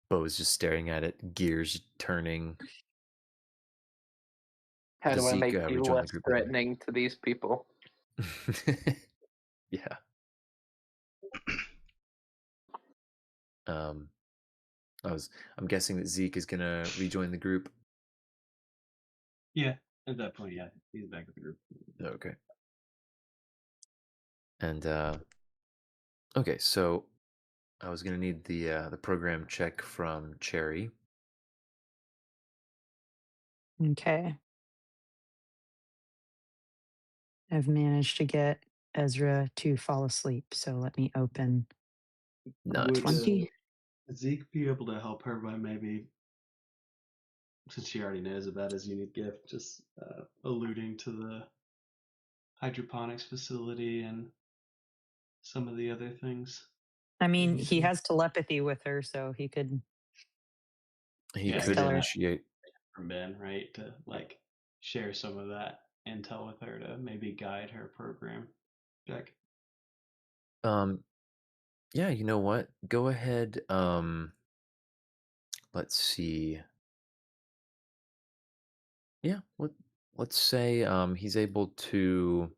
Bo is just staring at it, gears turning. How does do I Zeke make you rejoin the less group by the way? threatening to these people? Yeah. Um, I'm guessing that Zeke is gonna rejoin the group. Yeah, at that point, yeah, he's back with the group. Okay. And okay, so I was gonna need the program check from Cherry. Okay. I've managed to get Ezra to fall asleep. So let me open Would Nice. 20. Zeke be able to help her by maybe, since she already knows about his unique gift, just alluding to the hydroponics facility and some of the other things I that mean, he he sees? has telepathy with her, so he could He Yeah, I just could guess tell her. initiate. from Ben, right, to like share some of that intel with her to maybe guide her program. Jack. Um, yeah, you know what? Go ahead. Let's see. Yeah, let's say he's able to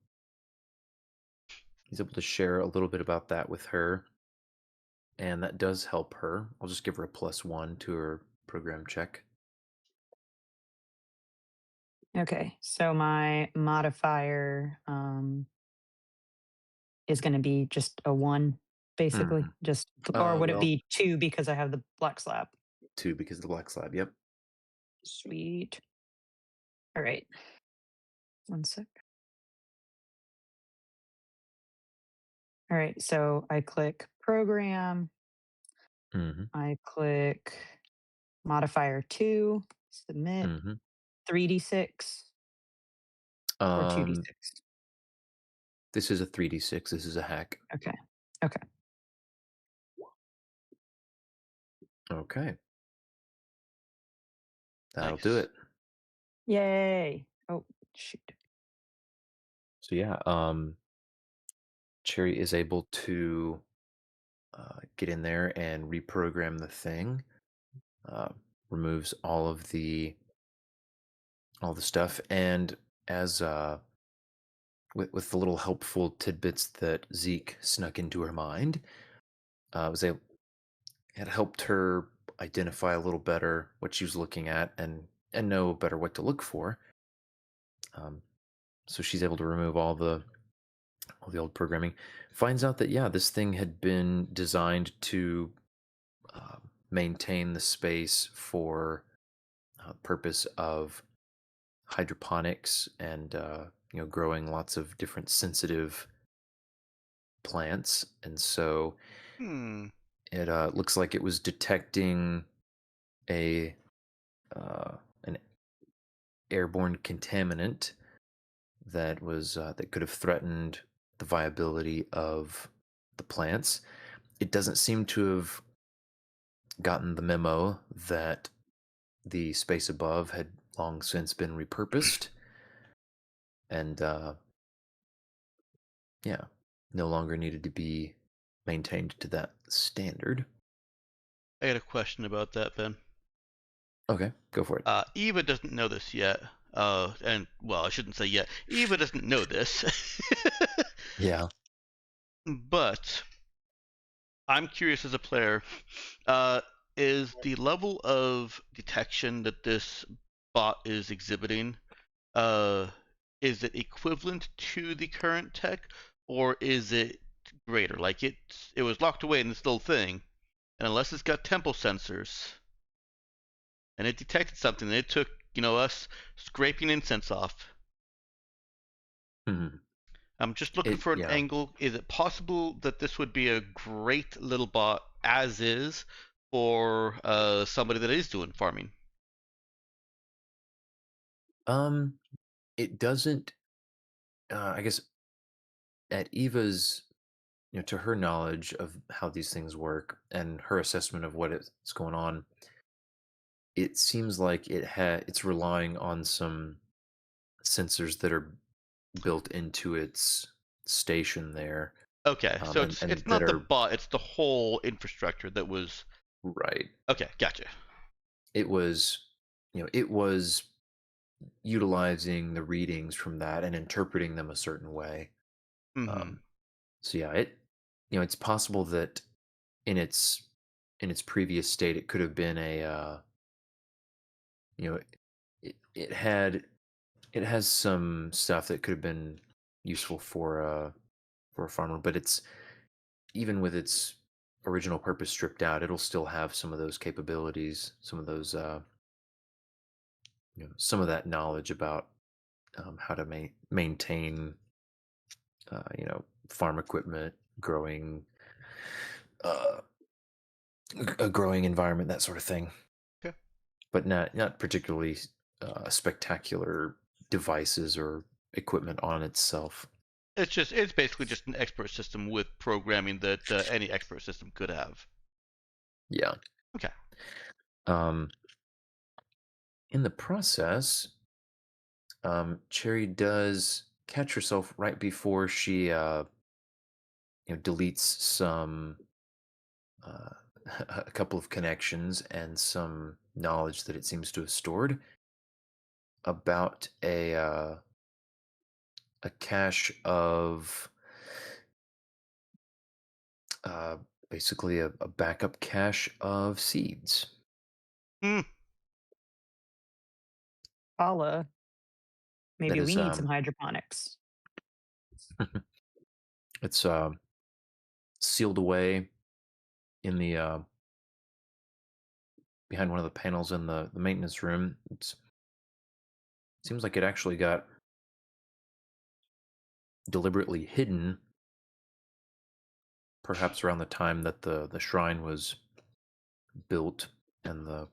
share a little bit about that with her, and that does help her. I'll just give her a +1 to her program check. Okay, so my modifier is going to be just a 1, basically. Mhm. Just, or would it Well, be 2 because I have the black slab? 2 because of the black slab. Yep. Sweet. All right. 1 sec. All right, so I click program. Mhm. I click modifier 2, submit, Mhm. 3d6 or Um, 2d6. this is a 3d6. This is a hack. Okay. Okay. Okay. That'll do Nice. it. Yay. Oh, shoot. So yeah, Cherry is able to get in there and reprogram the thing. Uh, removes all the stuff, and as with the little helpful tidbits that Zeke snuck into her mind, was able had helped her identify a little better what she was looking at and know better what to look for. Um, so she's able to remove all the old programming. Finds out that yeah, this thing had been designed to maintain the space for purpose of hydroponics and growing lots of different sensitive plants, and so Hmm. it looks like it was detecting a an airborne contaminant that could have threatened the viability of the plants. It doesn't seem to have gotten the memo that the space above had long since been repurposed and yeah, no longer needed to be maintained to that standard. I got a question about that, Ben. Okay, go for it. Eva doesn't know this yet. And well, I shouldn't say yet. Eva doesn't know this. Yeah. But I'm curious as a player, uh, is the level of detection that this bot is exhibiting, uh, is it equivalent to the current tech, or is it greater? Like it was locked away in this little thing, and unless it's got temple sensors, and it detected something, and it took us scraping incense off. Mhm. I'm just looking for an Yeah. angle. Is it possible that this would be a great little bot as is for somebody that is doing farming? Um, it doesn't. I guess at Eva's, to her knowledge of how these things work and her assessment of what is going on, it seems like it's relying on some sensors that are built into its station there, Okay, so it's and that not the are bot, it's the whole infrastructure that was. right. Okay, gotcha. It was, it was utilizing the readings from that and interpreting them a certain way. Mm-hmm. So yeah, it's possible that in its previous state, it could have been you know, it has some stuff that could have been useful for a farmer, but it's even with its original purpose stripped out, it'll still have some of those capabilities, some of those some of that knowledge about how to maintain farm equipment, growing uh, a growing environment, that sort of thing. Okay. But not particularly spectacular devices or equipment on itself. It's basically just an expert system with programming that any expert system could have. Yeah. Okay. Um, in the process, Cherry does catch herself right before she deletes some uh, a couple of connections and some knowledge that it seems to have stored about a cache of uh, basically a backup cache of seeds. Hmm. Paula, That maybe we is need some hydroponics. it's sealed away in the behind one of the panels in the maintenance room. Seems like it actually got deliberately hidden, perhaps around the time that the shrine was built and the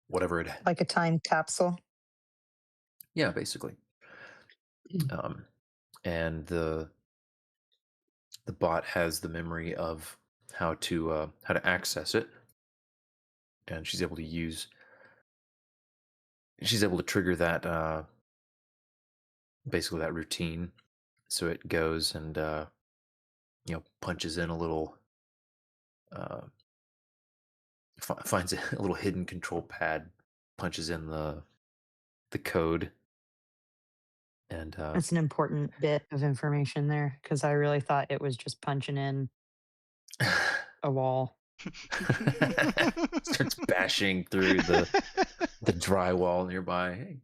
whatever it. Like a time capsule. Yeah, basically. And the bot has the memory of how to access it, and she's able to trigger that basically that routine. So it goes and punches in a little uh, finds a little hidden control pad, punches in the code, and That's an important bit of information there because I really thought it was just punching in a wall. starts bashing through the drywall nearby. Hey,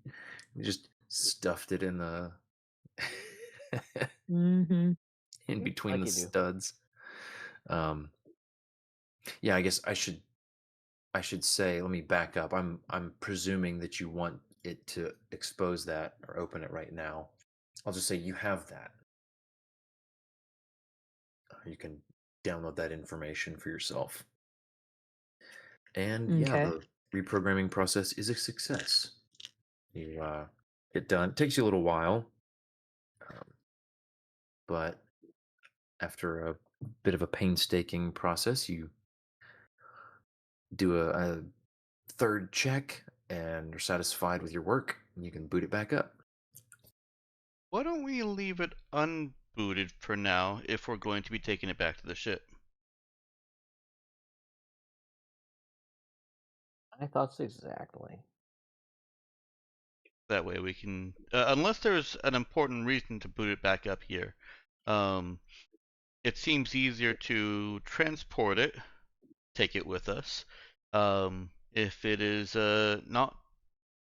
you just stuffed it in the Mm-hmm. in between Like the you do. studs. Um, yeah, I guess I should say, let me back up. I'm presuming that you want it to expose that or open it right now. I'll just say you have that. You can download that information for yourself. And yeah, Okay. the reprogramming process is a success. You get done. It takes you a little while, but after a bit of a painstaking process, you do a third check and are satisfied with your work, and you can boot it back up. Why don't we leave it unbooted for now if we're going to be taking it back to the ship? My thoughts exactly. That way we can, unless there's an important reason to boot it back up here. It seems easier to transport it, take it with us, if it is not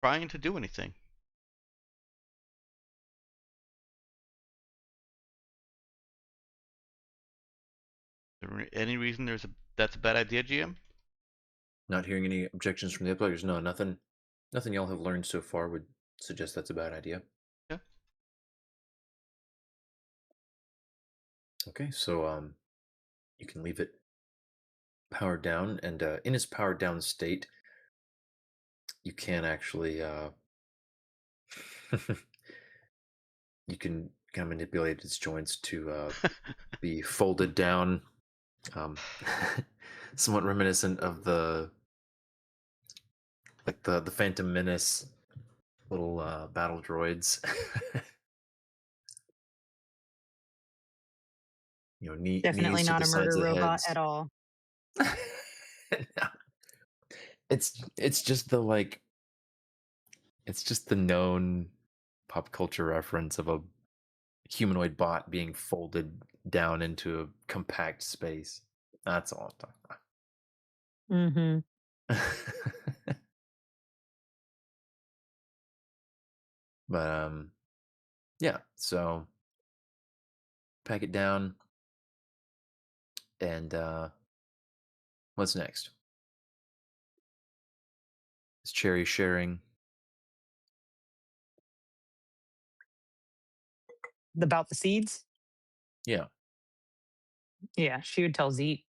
trying to do anything. Any reason that's a bad idea, GM? Not hearing any objections from the players. No, nothing y'all have learned so far would suggest that's a bad idea. Yeah. Okay, so you can leave it powered down, and in its powered down state, you can actually you can kind of manipulate its joints to be folded down, um, somewhat reminiscent of the Phantom Menace little battle droids. Definitely Knees to not the a sides murder of robot heads. at all. No, it's just the It's just the known pop culture reference of a humanoid bot being folded down into a compact space. That's all I'm Mm-hmm. talking about. But yeah, so pack it down and what's next? Is Cherry sharing? About the seeds? Yeah. Yeah, she would tell Zeke.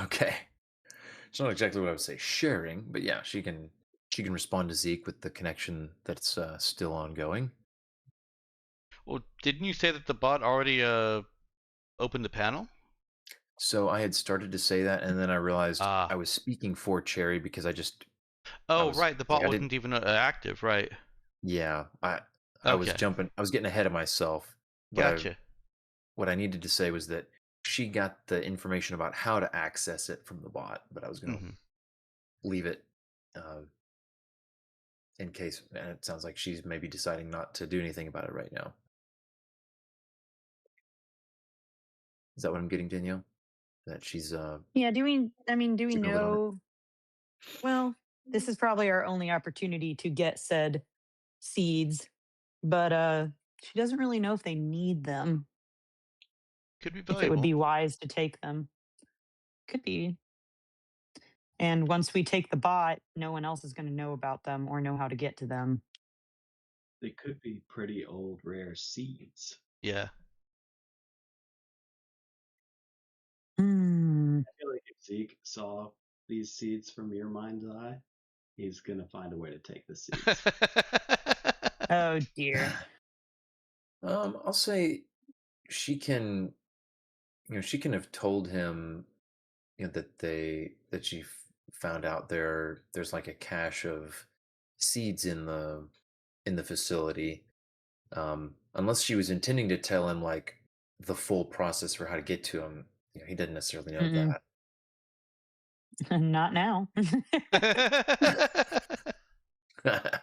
Okay. It's not exactly what I would say sharing, but yeah, she can respond to Zeke with the connection that's still ongoing. Well, didn't you say that the bot already opened the panel? So I had started to say that, and then I realized I Ah. was speaking for Cherry because I Oh, was right. The like bot I didn't. wasn't even active, right? Yeah, I was Okay. jumping. I was getting ahead of myself. Gotcha. What I needed to say was that she got the information about how to access it from the bot, but I was going to Hmm. leave it um, in case. And it sounds like she's maybe deciding not to do anything about it right now. Is that what I'm getting, Danielle? That she's Yeah, do we taking a lid on it? know, well, this is probably our only opportunity to get said seeds, but she doesn't really know if they need them, Could be if it would be valuable. wise to take them. Could be. And once we take the bot, no one else is going to know about them or know how to get to them. They could be pretty old, rare seeds. Yeah. Hmm. I feel like if Zeke saw these seeds from your mind's eye, he's gonna find a way to take the seeds. Oh dear. I'll say she can. She can have told him, that she found out there's like a cache of seeds in the facility. Unless she was intending to tell him like the full process for how to get to him, he didn't necessarily know Mm-mm. Not now. that.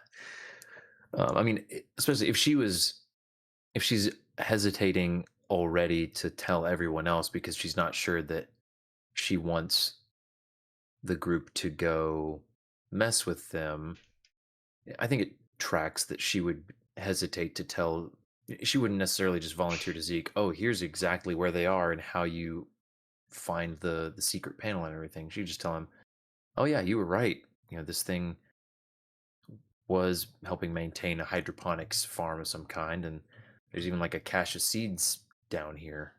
I mean, especially if she's hesitating already to tell everyone else because she's not sure that she wants the group to go mess with them. I think it tracks that she would hesitate to tell. She wouldn't necessarily just volunteer to Zeke, "Oh, here's exactly where they are and how you find the secret panel and everything." She'd just tell him, "Oh yeah, you were right. This thing was helping maintain a hydroponics farm of some kind, and there's even like a cache of seeds down here."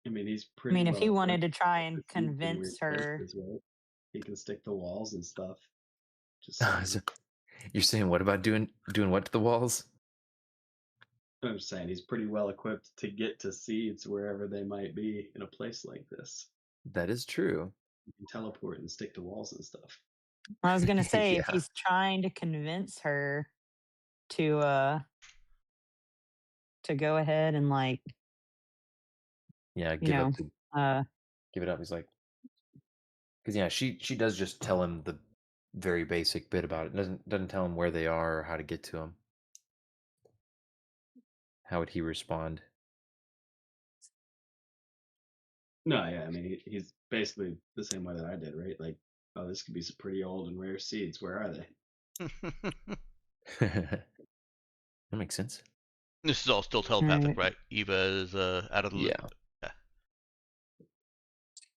I mean, he's I pretty mean, if well he wanted equipped to try with the and seeds in convince weird her, places, right? He can stick to walls and stuff. Just saying. So you're saying what about doing what to the walls? I'm just saying he's pretty well equipped to get to seeds wherever they might be in a place like this. That is true. He can teleport and stick to walls and stuff. I was going to say, if Yeah. he's trying to convince her to go ahead and like, Yeah, you know, uh, give it up. He's like, because yeah, she does just tell him the very basic bit about it. Doesn't tell him where they are or how to get to them. How would he respond? No, yeah, I mean he's basically the same way that I did, right? Like, oh, this could be some pretty old and rare seeds. Where are they? That makes sense. This is all still all telepathic, right, right? Eva is out of the loop. Yeah. Yeah.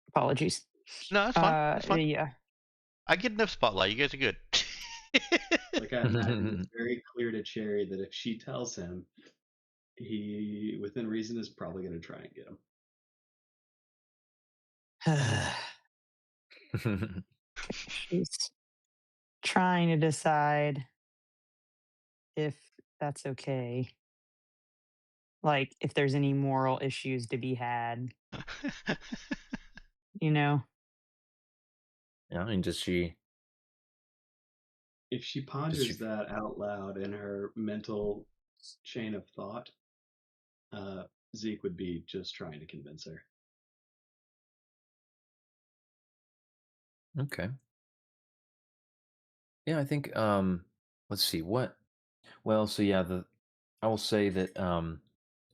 apologies. No, that's fine. That's fine. Yeah. I get enough spotlight. You guys are good. Like I imagine it's very clear to Cherry that if she tells him, he, within reason, is probably going to try and get him. She's trying to decide if that's okay. Like, if there's any moral issues to be had, you know? Yeah, I mean, If she does she ponders that out loud in her mental chain of thought, Zeke would be just trying to convince her. Okay. Yeah, I think let's see what well, so yeah, the I will say that Oh,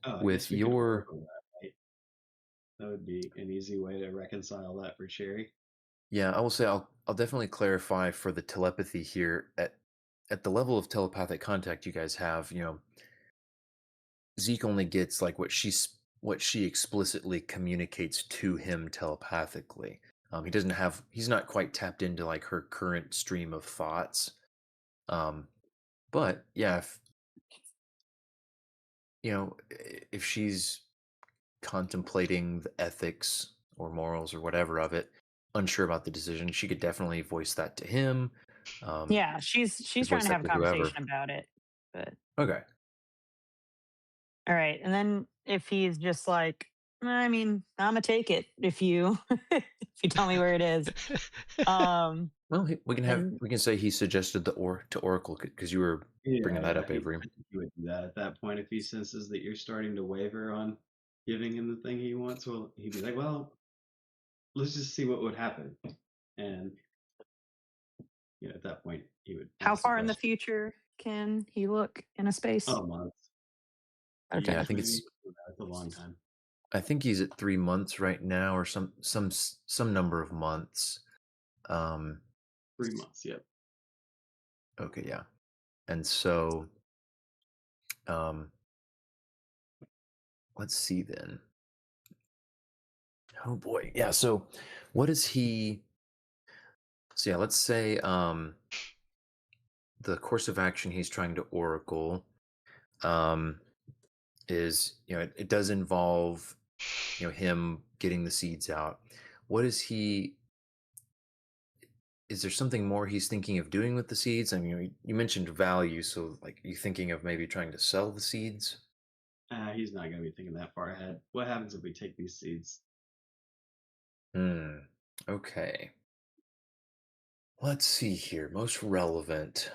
I guess with we could your oracle that, right? That would be an easy way to reconcile that for Cherry. yeah, I will say I'll definitely clarify for the telepathy here at the level of telepathic contact you guys have, Zeke only gets like what she explicitly communicates to him telepathically. He's not quite tapped into like her current stream of thoughts. Um, but yeah, if she's contemplating the ethics or morals or whatever of it, unsure about the decision, she could definitely voice that to him. Yeah, she's Could trying voice to that have a to whoever. conversation about it. But Okay. all right, and then if he's just like, I mean, I'm gonna take it if you if you tell me where it is. Um, Well, then we can say he suggested the or to Oracle because you were bringing Yeah, that yeah. up, Avery. I think he would do that at that point if he senses that you're starting to waver on giving him the thing he wants. Well, he'd be like, "Well, let's just see what would happen." And at that point, he would how ask the far in the question. future can he look in a space? Oh, months. Yeah, Okay. Usually, that's a long time. I think he's at 3 months right now, or some number of months. 3 months. Yep. Okay, yeah, and so um, let's see then. Oh boy, yeah. So, what is he? So yeah, let's say the course of action he's trying to oracle um, is it does involve him getting the seeds out. What is he? Is there something more he's thinking of doing with the seeds? I mean, you mentioned value, so like, you thinking of maybe trying to sell the seeds? He's not going to be thinking that far ahead. What happens if we take these seeds? Hmm. Okay. Let's see here. Most relevant.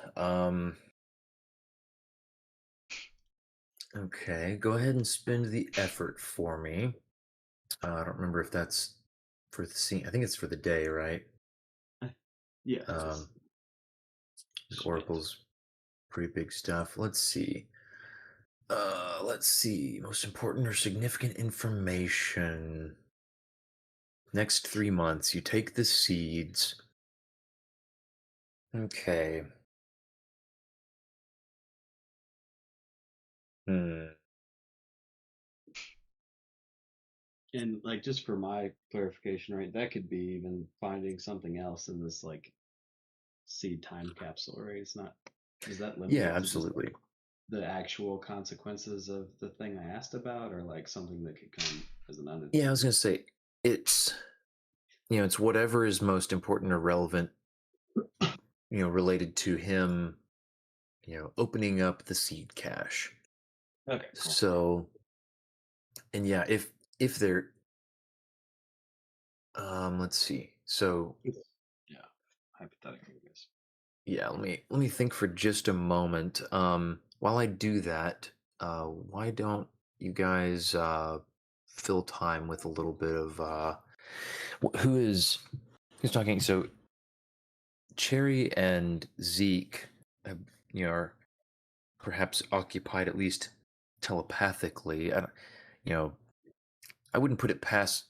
Okay. Go ahead and spend the effort for me. I don't remember if that's for the scene. I think it's for the day, right? Yeah, Um, just Schmidt. Oracle's pretty big stuff. Let's see. Let's see. Most important or significant information. Next 3 months, you take the seeds. Okay. Hmm. And like just for my clarification, right? That could be even finding something else in this like seed time capsule, right? It's not. Does that limit Yeah, it to just absolutely. the actual consequences of the thing I asked about, or like something that could come as an Yeah, I was unintended? gonna say it's it's whatever is most important or relevant, related to him, opening up the seed cache. Okay, cool. So, and yeah, if there, let's see. So, Yeah, hypothetically, I guess. yeah, let me think for just a moment. While I do that, why don't you guys fill time with a little bit of who's talking? So Cherry and Zeke, have, are perhaps occupied at least telepathically. I don't, you know, I wouldn't put it past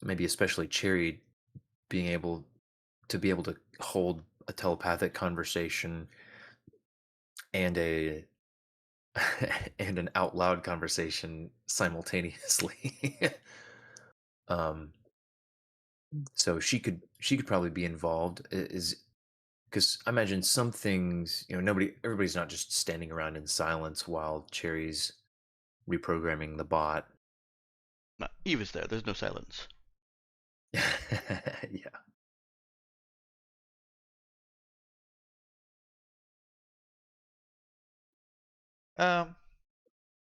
maybe especially Cherry being able to hold a telepathic conversation and a and an out loud conversation simultaneously. um, so she could probably be involved. Is because I imagine some things, everybody's not just standing around in silence while Cherry's reprogramming the bot. No, Eva's there. There's no silence. Yeah.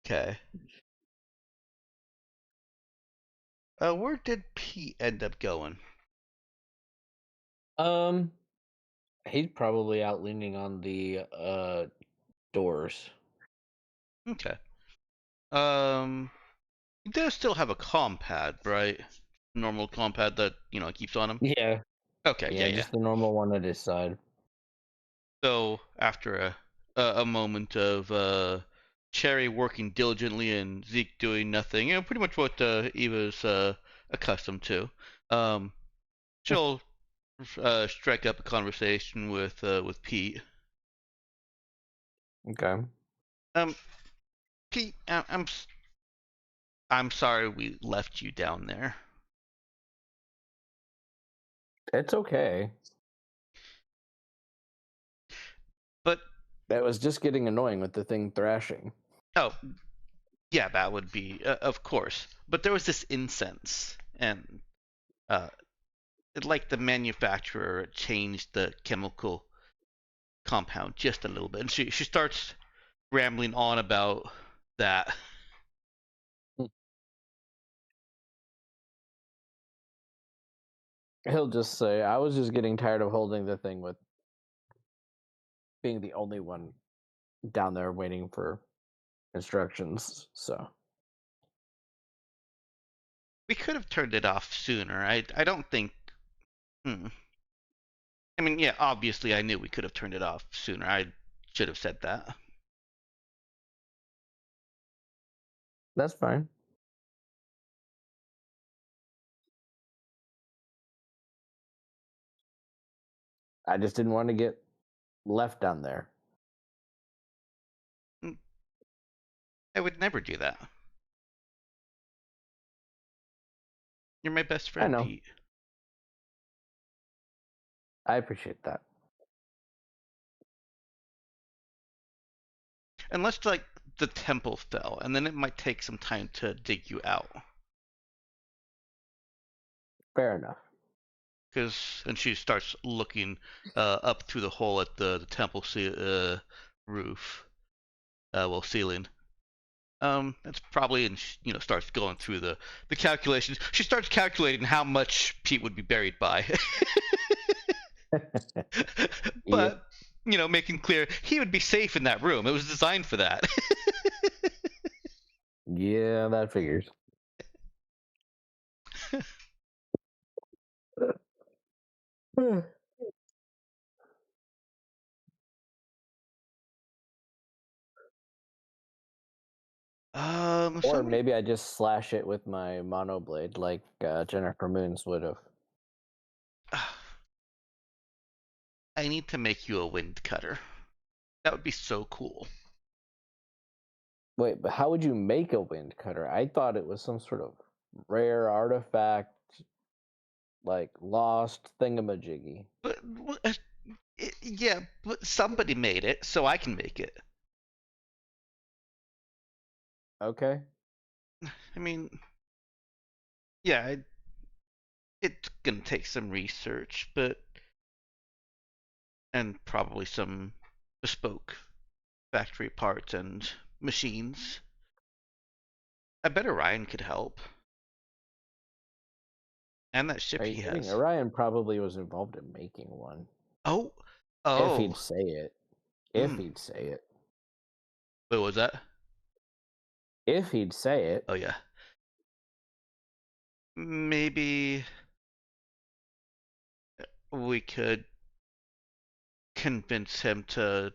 Okay. Where did Pete end up going? Um, he's probably out leaning on the doors. Okay. He does still have a comm pad, right? Normal comm pad that keeps on him. Yeah, Okay, Yeah, yeah. just the normal one at his side. So after a moment of Cherry working diligently and Zeke doing nothing, pretty much what Eva's accustomed to, she'll strike up a conversation with Pete. Okay. Pete, I'm sorry we left you down there. It's okay. But That was just getting annoying with the thing thrashing. oh, yeah, that would be of course. But there was this incense, and like the manufacturer changed the chemical compound just a little bit, and she starts rambling on about that. He'll just say, I was just getting tired of holding the thing with being the only one down there waiting for instructions, so. We could have turned it off sooner. I don't think. I mean, yeah, obviously I knew we could have turned it off sooner. I should have said that. That's fine. I just didn't want to get left down there. I would never do that. You're my best I friend, know. Pete. I appreciate that. Unless, like, the temple fell, and then it might take some time to dig you out. Fair enough. And she starts looking up through the hole at the temple roof, ceiling. That's probably, and starts going through the calculations. She starts calculating how much Pete would be buried by. But making clear he would be safe in that room. It was designed for that. Yeah, that figures. Or maybe I just slash it with my mono blade like Jennifer Moons would have. I need to make you a wind cutter. That would be so cool. Wait, but how would you make a wind cutter? I thought it was some sort of rare artifact, like lost thingamajiggy. But yeah, but somebody made it, so I can make it. Okay. I mean, yeah, it's gonna take some research, and probably some bespoke factory parts and machines. I bet Orion could help. And that ship he has. Orion probably was involved in making one. Oh. If he'd say it. If he'd say it. What was that? If he'd say it. Oh, yeah. Maybe we could convince him to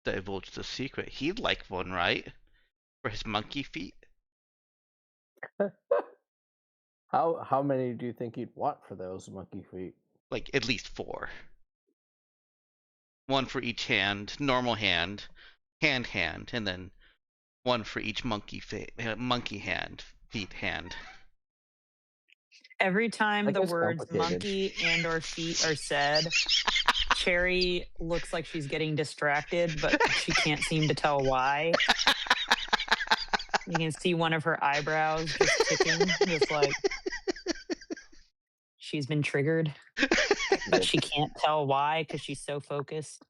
divulge the secret. He'd like one, right? For his monkey feet. How many do you think he'd want for those monkey feet? Like at least 4. One for each hand, normal hand, hand, and then one for each monkey hand, feet, hand. Every time the words monkey and or feet are said, Cherry looks like she's getting distracted, but she can't seem to tell why. You can see one of her eyebrows just ticking, just like she's been triggered, but she can't tell why because she's so focused.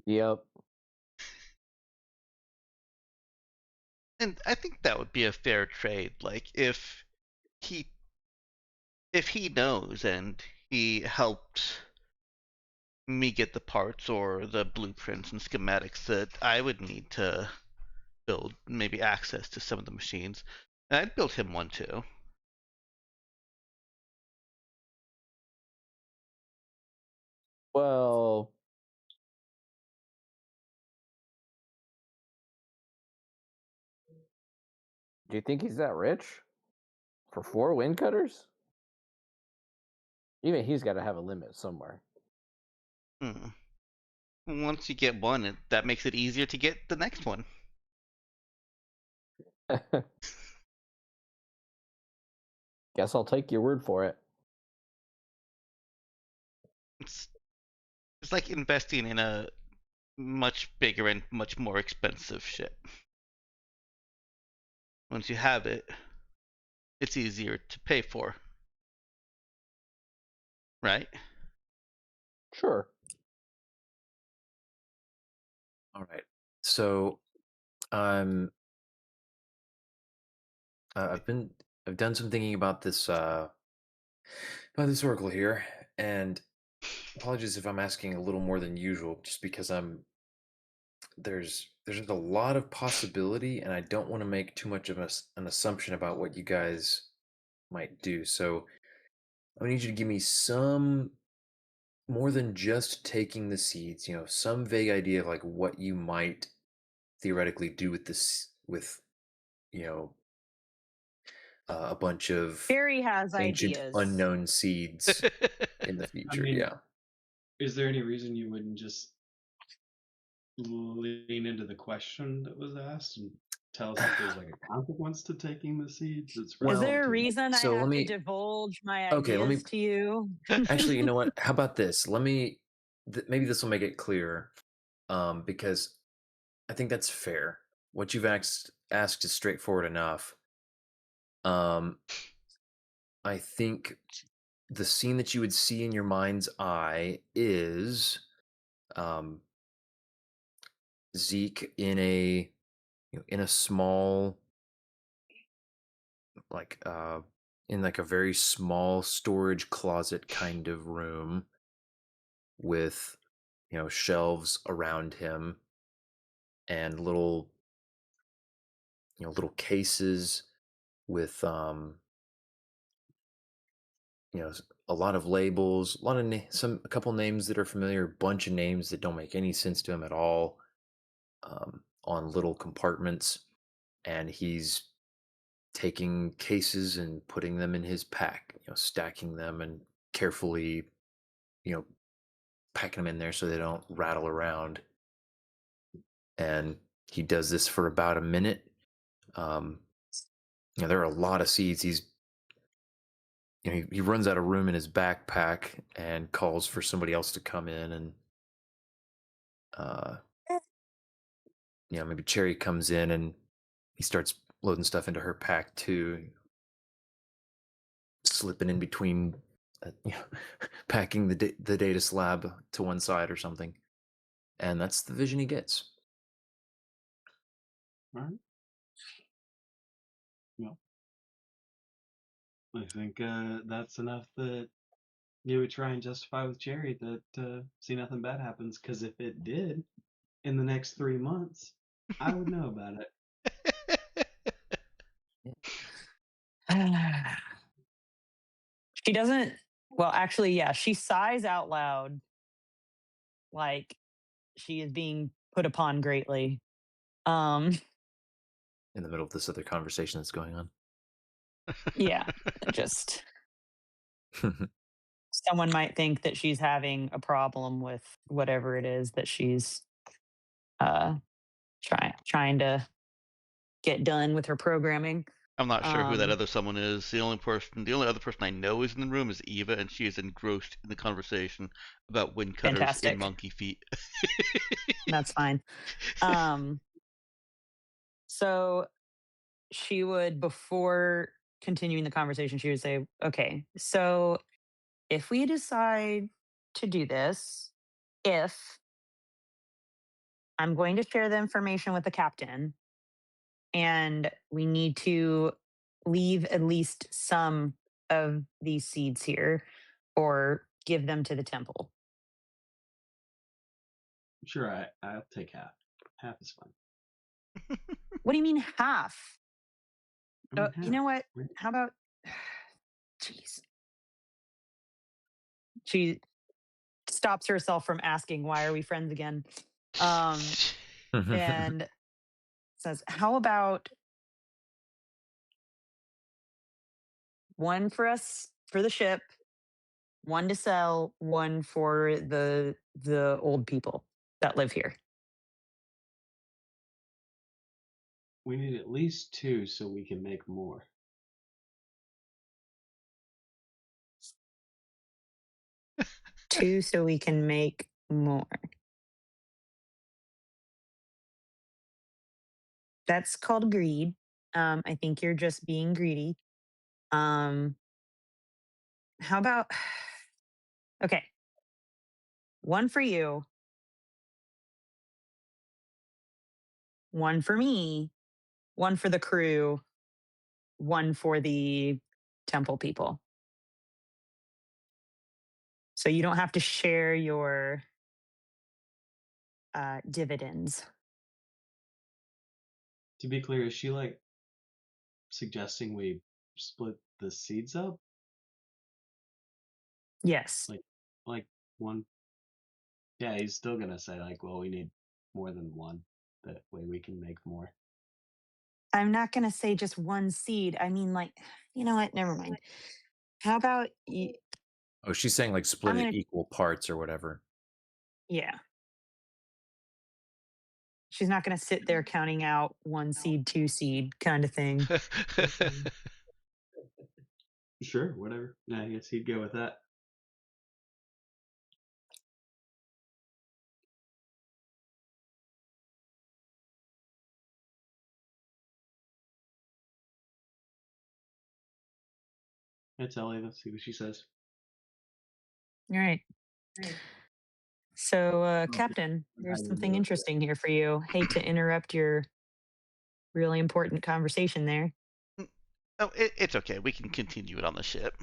Yep. And I think that would be a fair trade. Like if he knows and he helped me get the parts or the blueprints and schematics that I would need to build maybe access to some of the machines, I'd build him one too. Well, do you think he's that rich? For 4 wind cutters? Even he's got to have a limit somewhere. Hmm. Once you get one, that makes it easier to get the next one. Guess I'll take your word for it. It's like investing in a much bigger and much more expensive ship. Once you have it, it's easier to pay for. Right? Sure. All right. So I'm I've done some thinking about this oracle here, and apologies if I'm asking a little more than usual, just because there's just a lot of possibility, and I don't want to make too much of an assumption about what you guys might do. So I need you to give me some more than just taking the seeds. Some vague idea of like what you might theoretically do with this, with you know a bunch of Barry has ancient ideas. unknown seeds in the I future. mean, Yeah. is there any reason you wouldn't just lean into the question that was asked and tell us if there's like a consequence to taking the seeds? It's Is Well, relevant there a to what. reason I so let have to me. divulge my Okay, let me. ideas to you? Actually, you know what? How about this? Let me. Maybe this will make it clear, because I think that's fair. What you've asked is straightforward enough. Um, I think the scene that you would see in your mind's eye is um, Zeke in a small, like in like a very small storage closet kind of room with shelves around him and little cases with a lot of labels, a lot of a couple names that are familiar, a bunch of names that don't make any sense to him at all, on little compartments, and he's taking cases and putting them in his pack, stacking them and carefully, you know, packing them in there so they don't rattle around. And he does this for about a minute. Um, there are a lot of seeds. He runs out of room in his backpack and calls for somebody else to come in, and uh, maybe Cherry comes in and he starts loading stuff into her pack too, slipping in between, packing the data slab to one side or something, and that's the vision he gets. All right. Well, I think that's enough that you would try and justify with Jerry that see nothing bad happens. Because if it did in the next 3 months, I would know about it. She doesn't. Well, actually, yeah, she sighs out loud, like she is being put upon greatly. Um, In the middle of this other conversation that's going on. yeah, just someone might think that she's having a problem with whatever it is that she's uh trying to get done with her programming. I'm not sure who that Um, other someone is. The only other person I know is in the room is Eva, and she is engrossed in the conversation about wind cutters in fantastic. monkey feet. That's fine. Um, so she would, before continuing the conversation, she would say, okay, so if we decide to do this, if I'm going to share the information with the captain, and we need to leave at least some of these seeds here or give them to the temple. Sure, I'll take half. Half is fine. What do you mean half? You know what? How about? Jeez. She stops herself from asking, "Why are we friends again?" And says, "How about one for us for the ship, one to sell, one for the old people that live here." We need at least 2 so we can make more. Two, so we can make more. That's called greed. I think you're just being greedy. How about okay, one for you, one for me, one for the crew, one for the temple people. So you don't have to share your dividends. To be clear, is she like suggesting we split the seeds up? Yes. Like one. Yeah, he's still gonna say like, well, we need more than one. That way we can make more. I'm not going to say just one seed. I mean, like, you know what? Never mind. How about Oh, she's saying like split I'm it going to, equal parts or whatever. yeah. She's not going to sit there counting out one seed, two seed kind of thing. Sure, whatever. Yeah, I guess he'd go with that. It's Ellie. Let's see what she says. All right. So, Captain, there's something interesting here for you. Hate to interrupt your really important conversation there. Oh, it's okay. We can continue it on the ship.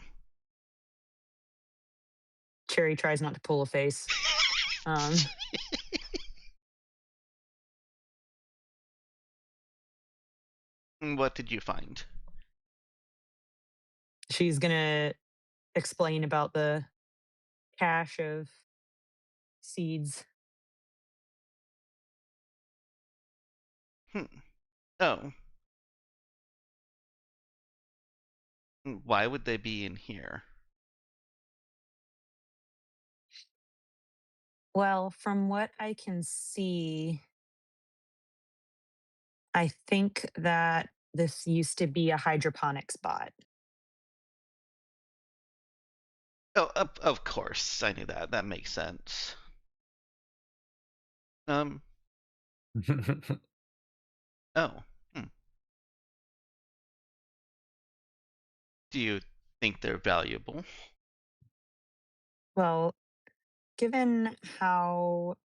Cherry tries not to pull a face. What did you find? She's going to explain about the cache of seeds. Oh. Why would they be in here? Well, from what I can see, I think that this used to be a hydroponics bot. Oh, of course. I knew that. That makes sense. Oh. Do you think they're valuable? Well, given how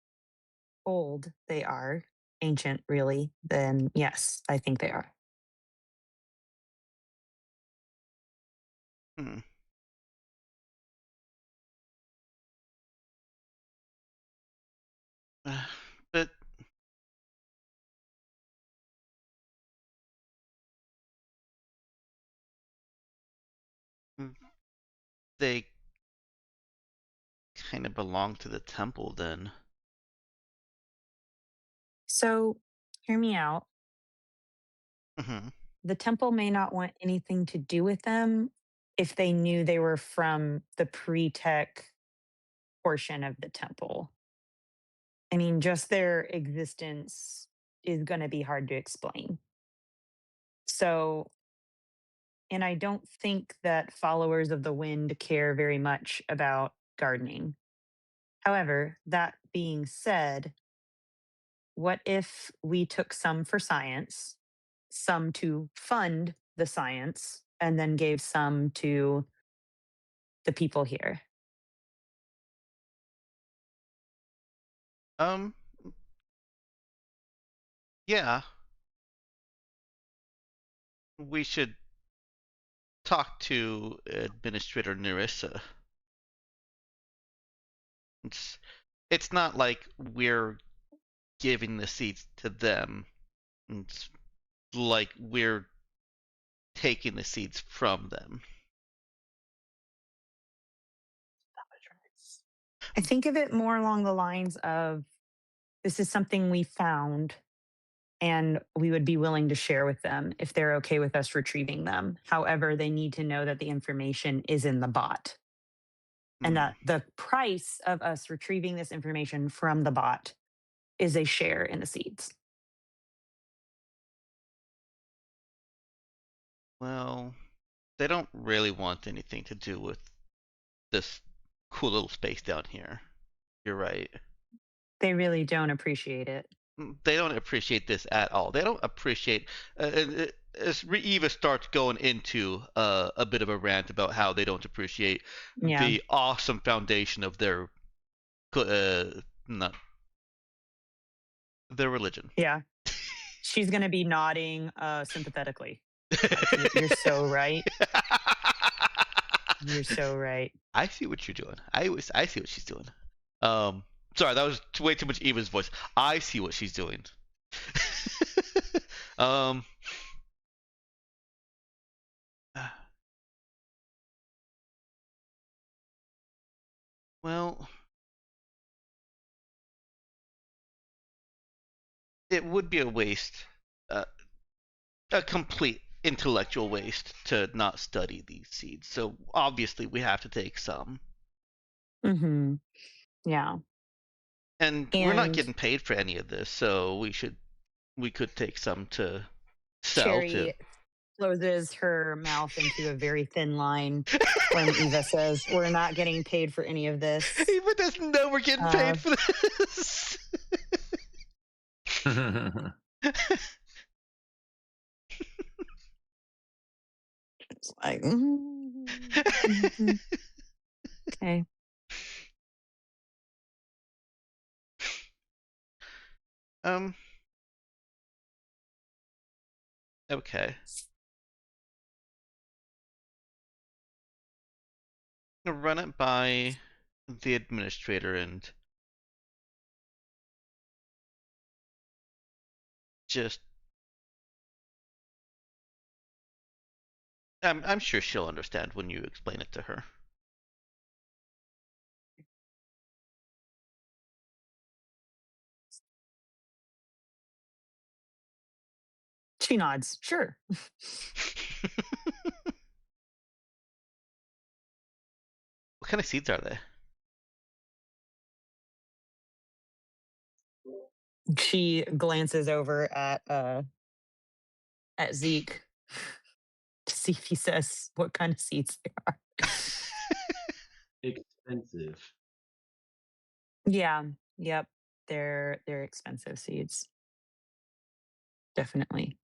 old they are, ancient really, then yes, I think they are. Hmm. But they kind of belong to the temple then. So, hear me out. Hmm. The temple may not want anything to do with them if they knew they were from the pre-tech portion of the temple. I mean, just their existence is going to be hard to explain. So, and I don't think that followers of the wind care very much about gardening. However, that being said, what if we took some for science, some to fund the science, and then gave some to the people here? Yeah. We should talk to Administrator Nerissa. It's not like we're giving the seats to them. It's like we're taking the seeds from them. I think of it more along the lines of this is something we found and we would be willing to share with them if they're okay with us retrieving them. However, they need to know that the information is in the bot and Hmm. that the price of us retrieving this information from the bot is a share in the seeds. Well, they don't really want anything to do with this cool little space down here. You're right. They really don't appreciate it. They don't appreciate this at all. They don't appreciate as Eva starts going into a bit of a rant about how they don't appreciate Yeah. the awesome foundation of their not their religion. Yeah. She's going to be nodding sympathetically. You're so right. You're so right. I see what you're doing. I see what she's doing. Sorry, that was way too much Eva's voice. I see what she's doing. um. Well, it would be a waste, a complete intellectual waste to not study these seeds. So obviously, we have to take some. Mm-hmm. Yeah. And we're not And getting paid for any of this, so we could take some to sell to. Cherry closes her mouth into a very thin line when Eva says, "We're not getting paid for any of this." Eva doesn't know we're getting paid for this. It's like, mhm. Okay. Okay. I'm gonna run it by the administrator and just. I'm sure she'll understand when you explain it to her. She nods. Sure. What kind of seeds are they? She glances over at Zeke to see if he says what kind of seeds they are. Expensive. Yeah. Yep. They're expensive seeds. Definitely.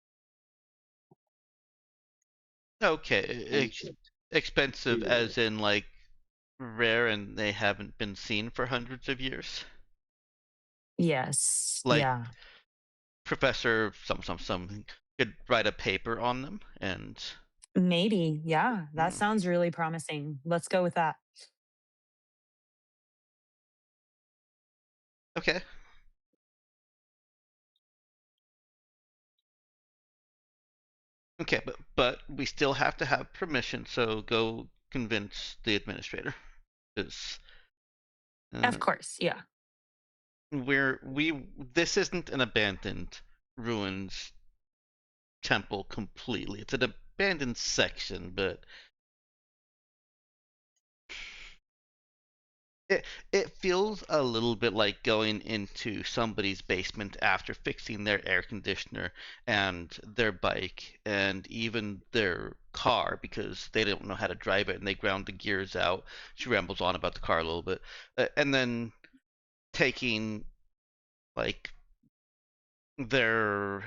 Okay, Ancient. expensive Durable. as in like rare and they haven't been seen for hundreds of years. Yes. Like Yeah. Professor some could write a paper on them and. Maybe. Yeah. That Hmm. sounds really promising. Let's go with that. Okay. Okay, but we still have to have permission, so go convince the administrator. Because Of course. Yeah. this isn't an abandoned ruins temple completely. It's an abandoned section, but it feels a little bit like going into somebody's basement after fixing their air conditioner and their bike and even their car because they don't know how to drive it and they ground the gears out. She rambles on about the car a little bit, and then taking like their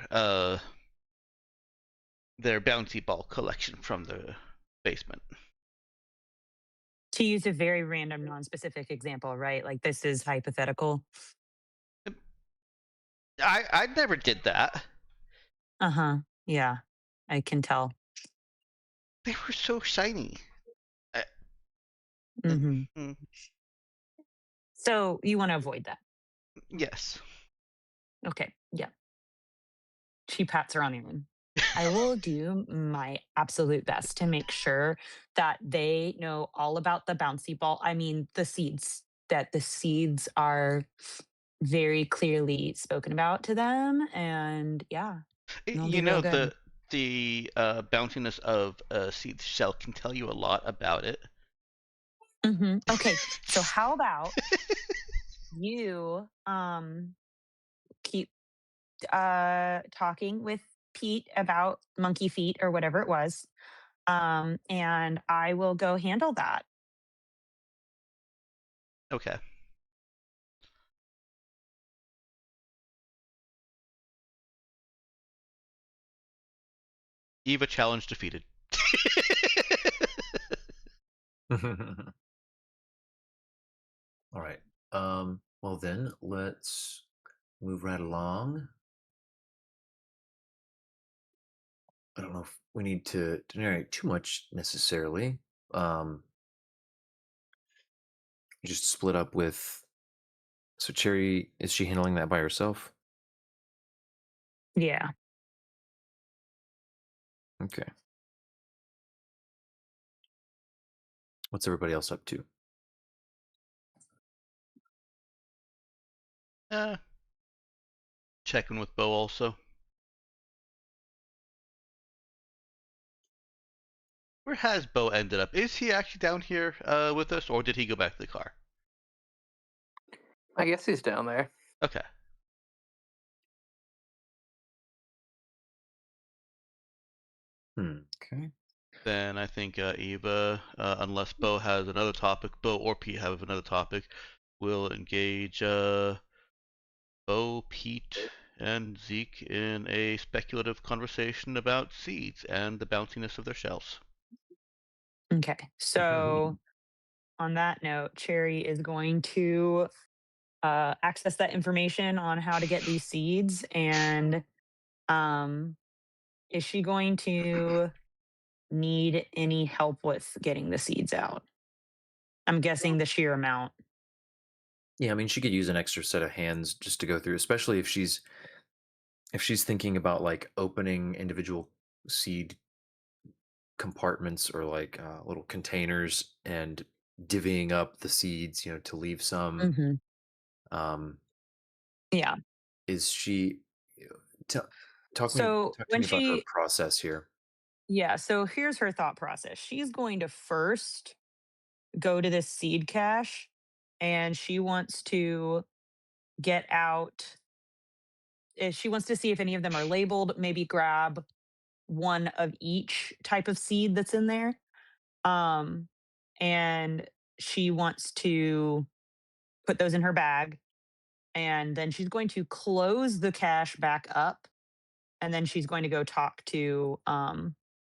their bouncy ball collection from the basement. To use a very random, non-specific example, right? Like this is hypothetical. I never did that. Uh-huh. Yeah. I can tell. They were so shiny. I- Hmm. mm, So you want to avoid that. yes. Okay. Yeah. She pats her on the arm. I will do my absolute best to make sure that they know all about the bouncy ball. I mean, the seeds, that the seeds are very clearly spoken about to them. And yeah, it'll be You real know, good. the bounciness of a seed shell can tell you a lot about it. Okay, so how about you keep talking with Pete about monkey feet or whatever it was, and I will go handle that. Okay. Eva challenge defeated. All right. Well then, let's move right along. I don't know if we need to narrate too much necessarily. Just split up with. So Cherry, is she handling that by herself? Yeah. Okay. What's everybody else up to? uh, Checking with Bo also. Where has Bo ended up? Is he actually down here with us, or did he go back to the car? I guess he's down there. Okay. Okay. Then I think Eva, unless Bo has another topic, Bo or Pete have another topic, will engage Bo, Pete, and Zeke in a speculative conversation about seeds and the bounciness of their shells. Okay. So on that note, Cherry is going to access that information on how to get these seeds, and um, is she going to need any help with getting the seeds out? I'm guessing the sheer amount. Yeah, I mean, she could use an extra set of hands just to go through, especially if she's thinking about like opening individual seed compartments or like little containers and divvying up the seeds, to leave some. hmm Um, Yeah. is she? Tell, talk me So talk to when me about her she, process here. yeah, so here's her thought process. She's going to first go to this seed cache, and she wants to get out. She wants to see if any of them are labeled, maybe grab one of each type of seed that's in there. Um, and she wants to put those in her bag. And then she's going to close the cache back up. And then she's going to go talk to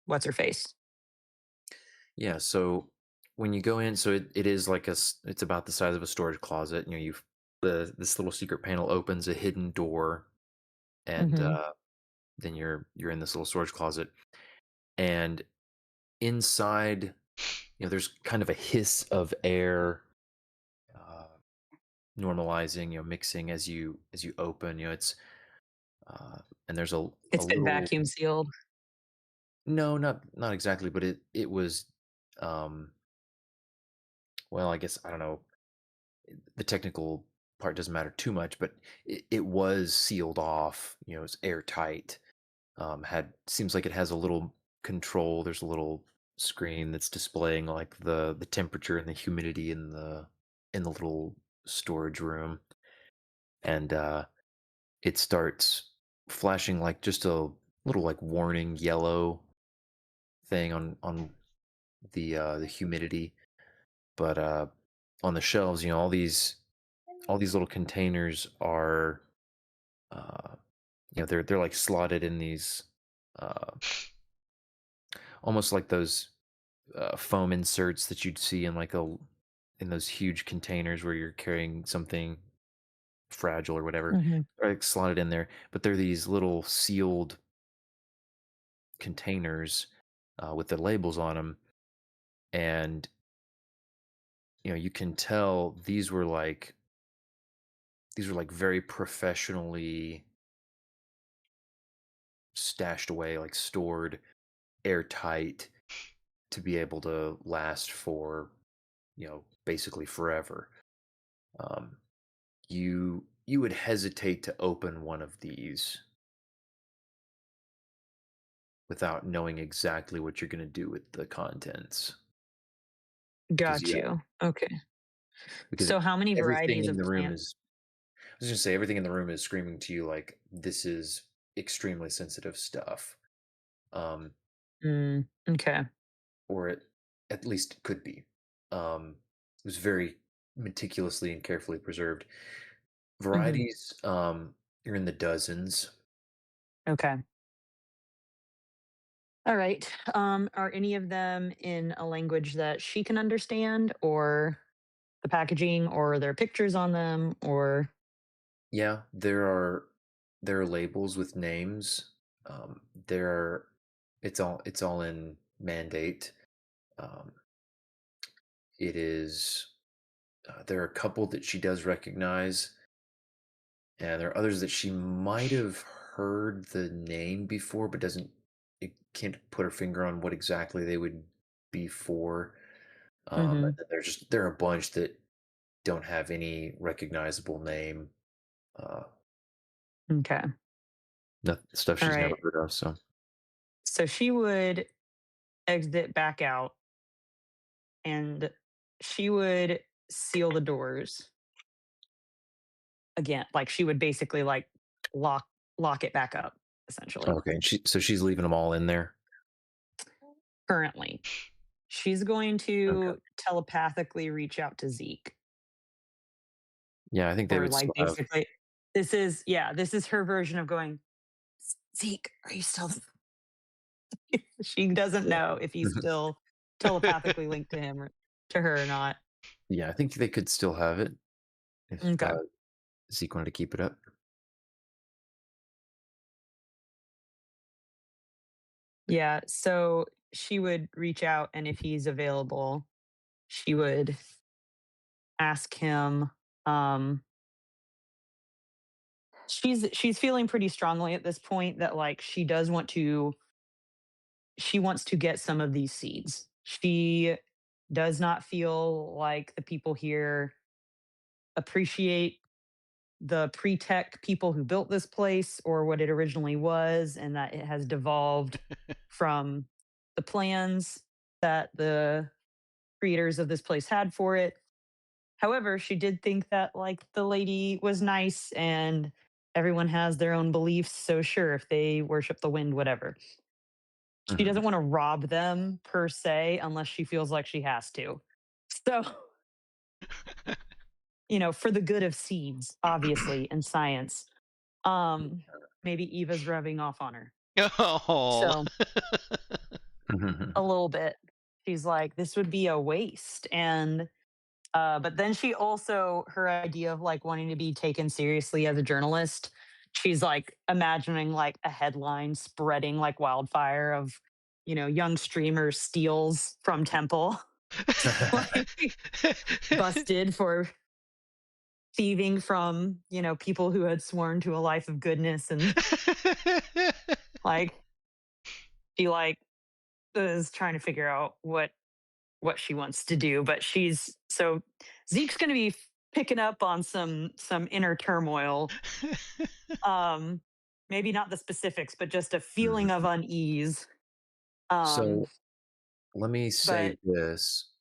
what's her face. Yeah, so when you go in, so it is like it's about the size of a storage closet. This little secret panel opens a hidden door, and hmm then you're in this little storage closet, and inside, there's kind of a hiss of air, uh, normalizing, mixing as you open. It's and there's a It's been little. vacuum sealed. No, not exactly, but it was. Um, well, I guess I don't know. The technical part doesn't matter too much, but it was sealed off. It's airtight. Had seems like it has a little control. There's a little screen that's displaying like the temperature and the humidity in the little storage room, and it starts flashing like just a little like warning yellow thing on the humidity, but on the shelves, all these little containers are, uh, they're like slotted in these, uh, almost like those foam inserts that you'd see in those huge containers where you're carrying something fragile or whatever. hmm They're like slotted in there, but they're these little sealed containers with the labels on them, and you can tell these were like very professionally stashed away, like stored airtight to be able to last for, basically forever. Um, you would hesitate to open one of these without knowing exactly what you're going to do with the contents. Because Got you. Okay. because So how many everything varieties in of the room plant? is I was gonna say everything in the room is screaming to you like this is extremely sensitive stuff. Um, Okay. or it at least could be. It was very meticulously and carefully preserved. Hmm. Varieties, are in the dozens. Okay. All right. Are any of them in a language that she can understand, or the packaging, or there are pictures on them, or Yeah, there are labels with names. There are it's all in mandate. Um, it is there are a couple that she does recognize, and there are others that she might have heard the name before, but doesn't it can't put her finger on what exactly they would be for. And hmm. then there are a bunch that don't have any recognizable name. Uh, Okay. stuff All she's never right. heard of. So So she would exit back out, and she would seal the doors again. Like she would basically like lock lock it back up, essentially. okay, and she's leaving them all in there. Currently. She's going Okay, to telepathically reach out to Zeke, yeah, I think they or would like still have. basically this is her version of going, Zeke, are you still she doesn't Yeah, know if he's still telepathically linked to him or to her or not. yeah, I think they could still have it if Okay. Zeke wanted to keep it up. Yeah. So she would reach out, and if he's available, she would ask him. Um, she's feeling pretty strongly at this point that like she wants to get some of these seeds. She does not feel like the people here appreciate the pre-tech people who built this place or what it originally was, and that it has devolved from the plans that the creators of this place had for it. However, she did think that like the lady was nice, and everyone has their own beliefs, so sure, if they worship the wind, whatever. She Mhm. doesn't want to rob them per se unless she feels like she has to. So, for the good of seeds, obviously, and science. Um, Maybe Eva's rubbing off on her. Oh. So, a little bit. She's like, this would be a waste. And but then she also, her idea of like wanting to be taken seriously as a journalist, she's like imagining like a headline spreading like wildfire of, young streamer steals from temple, like busted for thieving from, people who had sworn to a life of goodness. And like she like is trying to figure out what she wants to do. But she's so Zeke's going to be picking up on some inner turmoil. Um, Maybe not the specifics, but just a feeling of Mhm. unease. Um, So let me say but this,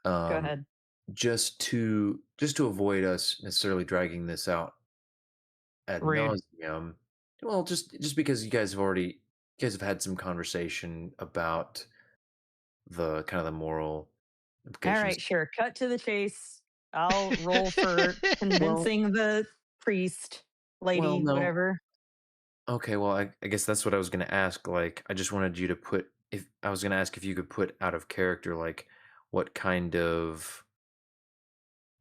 go um, ahead. just to avoid us necessarily dragging this out ad Rude. nauseum. Well, just because you guys have had some conversation about the kind of the moral All implications. right, sure. Cut to the chase. I'll roll for Well, convincing the priest, well, lady, no. whatever. Okay, well, I guess that's what I was going to ask. Like, I just wanted you to put if I was going to ask if you could put out of character, like, what kind of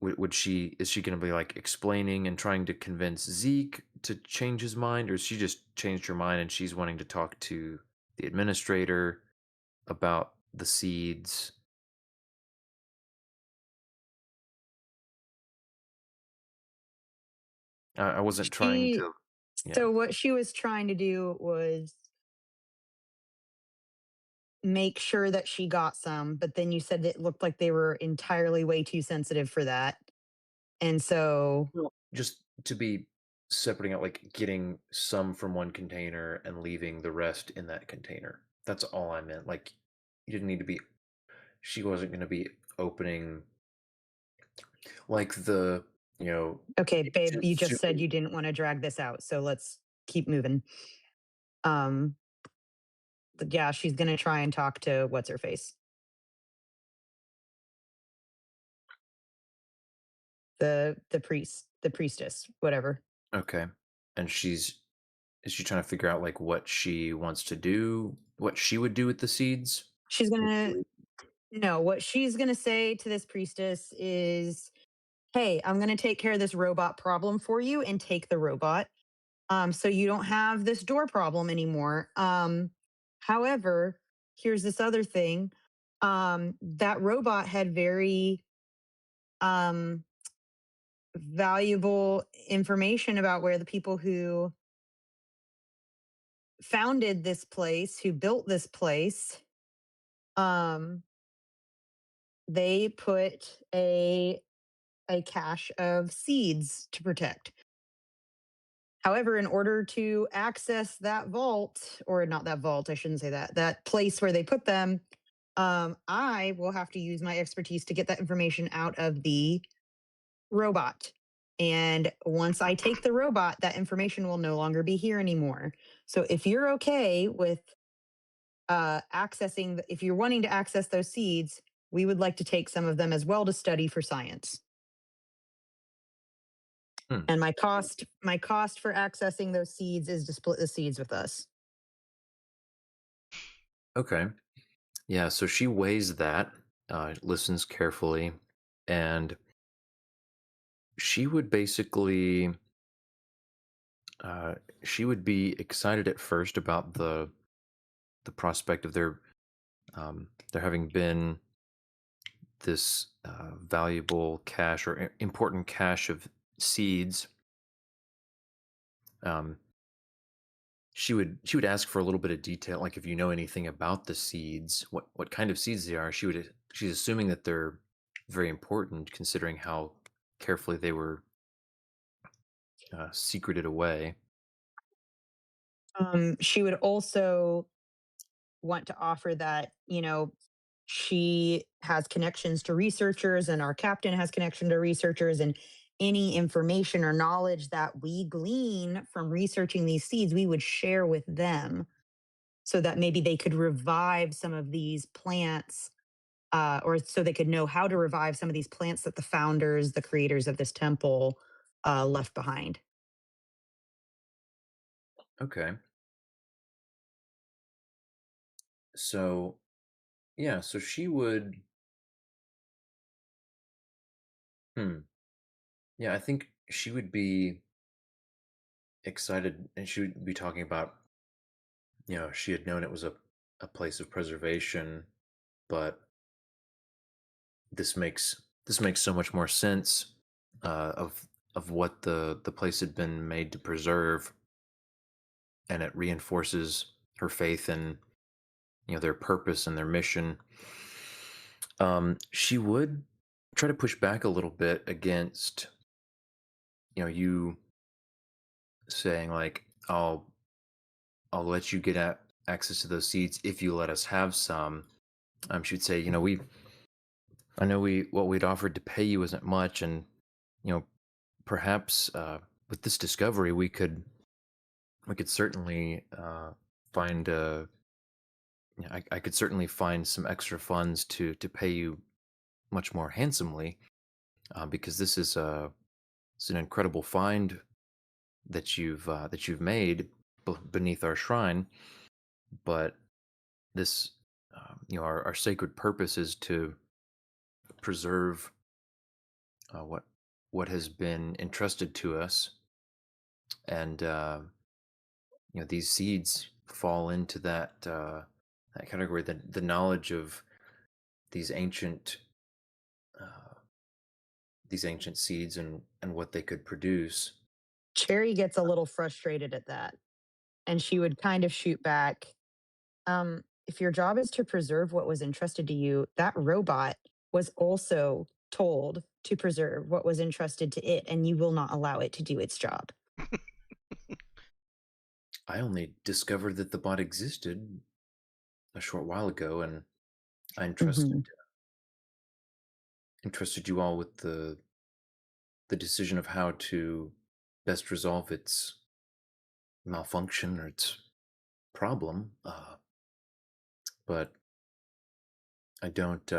would she is she going to be like explaining and trying to convince Zeke to change his mind, or is she just changed her mind and she's wanting to talk to the administrator about the seeds? I wasn't trying She to, yeah. So what she was trying to do was make sure that she got some, but then you said it looked like they were entirely way too sensitive for that. And so, Well, just to be separating out, like getting some from one container and leaving the rest in that container. That's all I meant. Like, you didn't need to be, she wasn't going to be opening like okay, babe, ancient you just said super. you didn't want to drag this out, so let's keep moving. Um, yeah, she's gonna try and talk to what's her face, the priestess, whatever. Okay. And is she trying to figure out like what she wants to do, what she would do with the seeds? She's gonna No, what she's gonna say to this priestess is, "Hey, I'm gonna take care of this robot problem for you and take the robot. So you don't have this door problem anymore. However, here's this other thing. That robot had very um, valuable information about where the people who founded this place, who built this place, um, they put a cache of seeds to protect. However, in order to access that vault, or not that vault, I shouldn't say that, that place where they put them, I will have to use my expertise to get that information out of the robot. And once I take the robot, that information will no longer be here anymore. So if you're okay with if you're wanting to access those seeds, we would like to take some of them as well to study for science. Hmm. And my cost for accessing those seeds is to split the seeds with us. Okay. Yeah, so she weighs that, listens carefully, and she would basically she would be excited at first about the prospect of there having been this valuable cache or important cache of seeds. Um, she would ask for a little bit of detail, like if you know anything about the seeds, what kind of seeds they are. She's assuming that they're very important, considering how carefully they were secreted away. She would also want to offer that, she has connections to researchers and our captain has connection to researchers, and any information or knowledge that we glean from researching these seeds, we would share with them so that maybe they could revive some of these plants, or so they could know how to revive some of these plants that the founders, the creators of this temple, left behind. Okay, so yeah, so she would. Hmm. Yeah, I think she would be excited, and she would be talking about, she had known it was a place of preservation, but this makes so much more sense of what the place had been made to preserve, and it reinforces her faith in their purpose and their mission. She would try to push back a little bit against you saying like, I'll let you get access to those seeds if you let us have some. She'd say, I know what we'd offered to pay you isn't much, and perhaps with this discovery we could certainly find I could certainly find some extra funds to pay you much more handsomely, because it's an incredible find that you've made beneath our shrine. But this our sacred purpose is to preserve what has been entrusted to us, and these seeds fall into that category, the knowledge of these ancient uh, these ancient seeds and what they could produce. Cherry gets a little frustrated at that, and she would kind of shoot back. if your job is to preserve what was entrusted to you, that robot was also told to preserve what was entrusted to it, and you will not allow it to do its job. I only discovered that the bot existed a short while ago, and I entrusted you all with the decision of how to best resolve its malfunction or its problem. But I don't.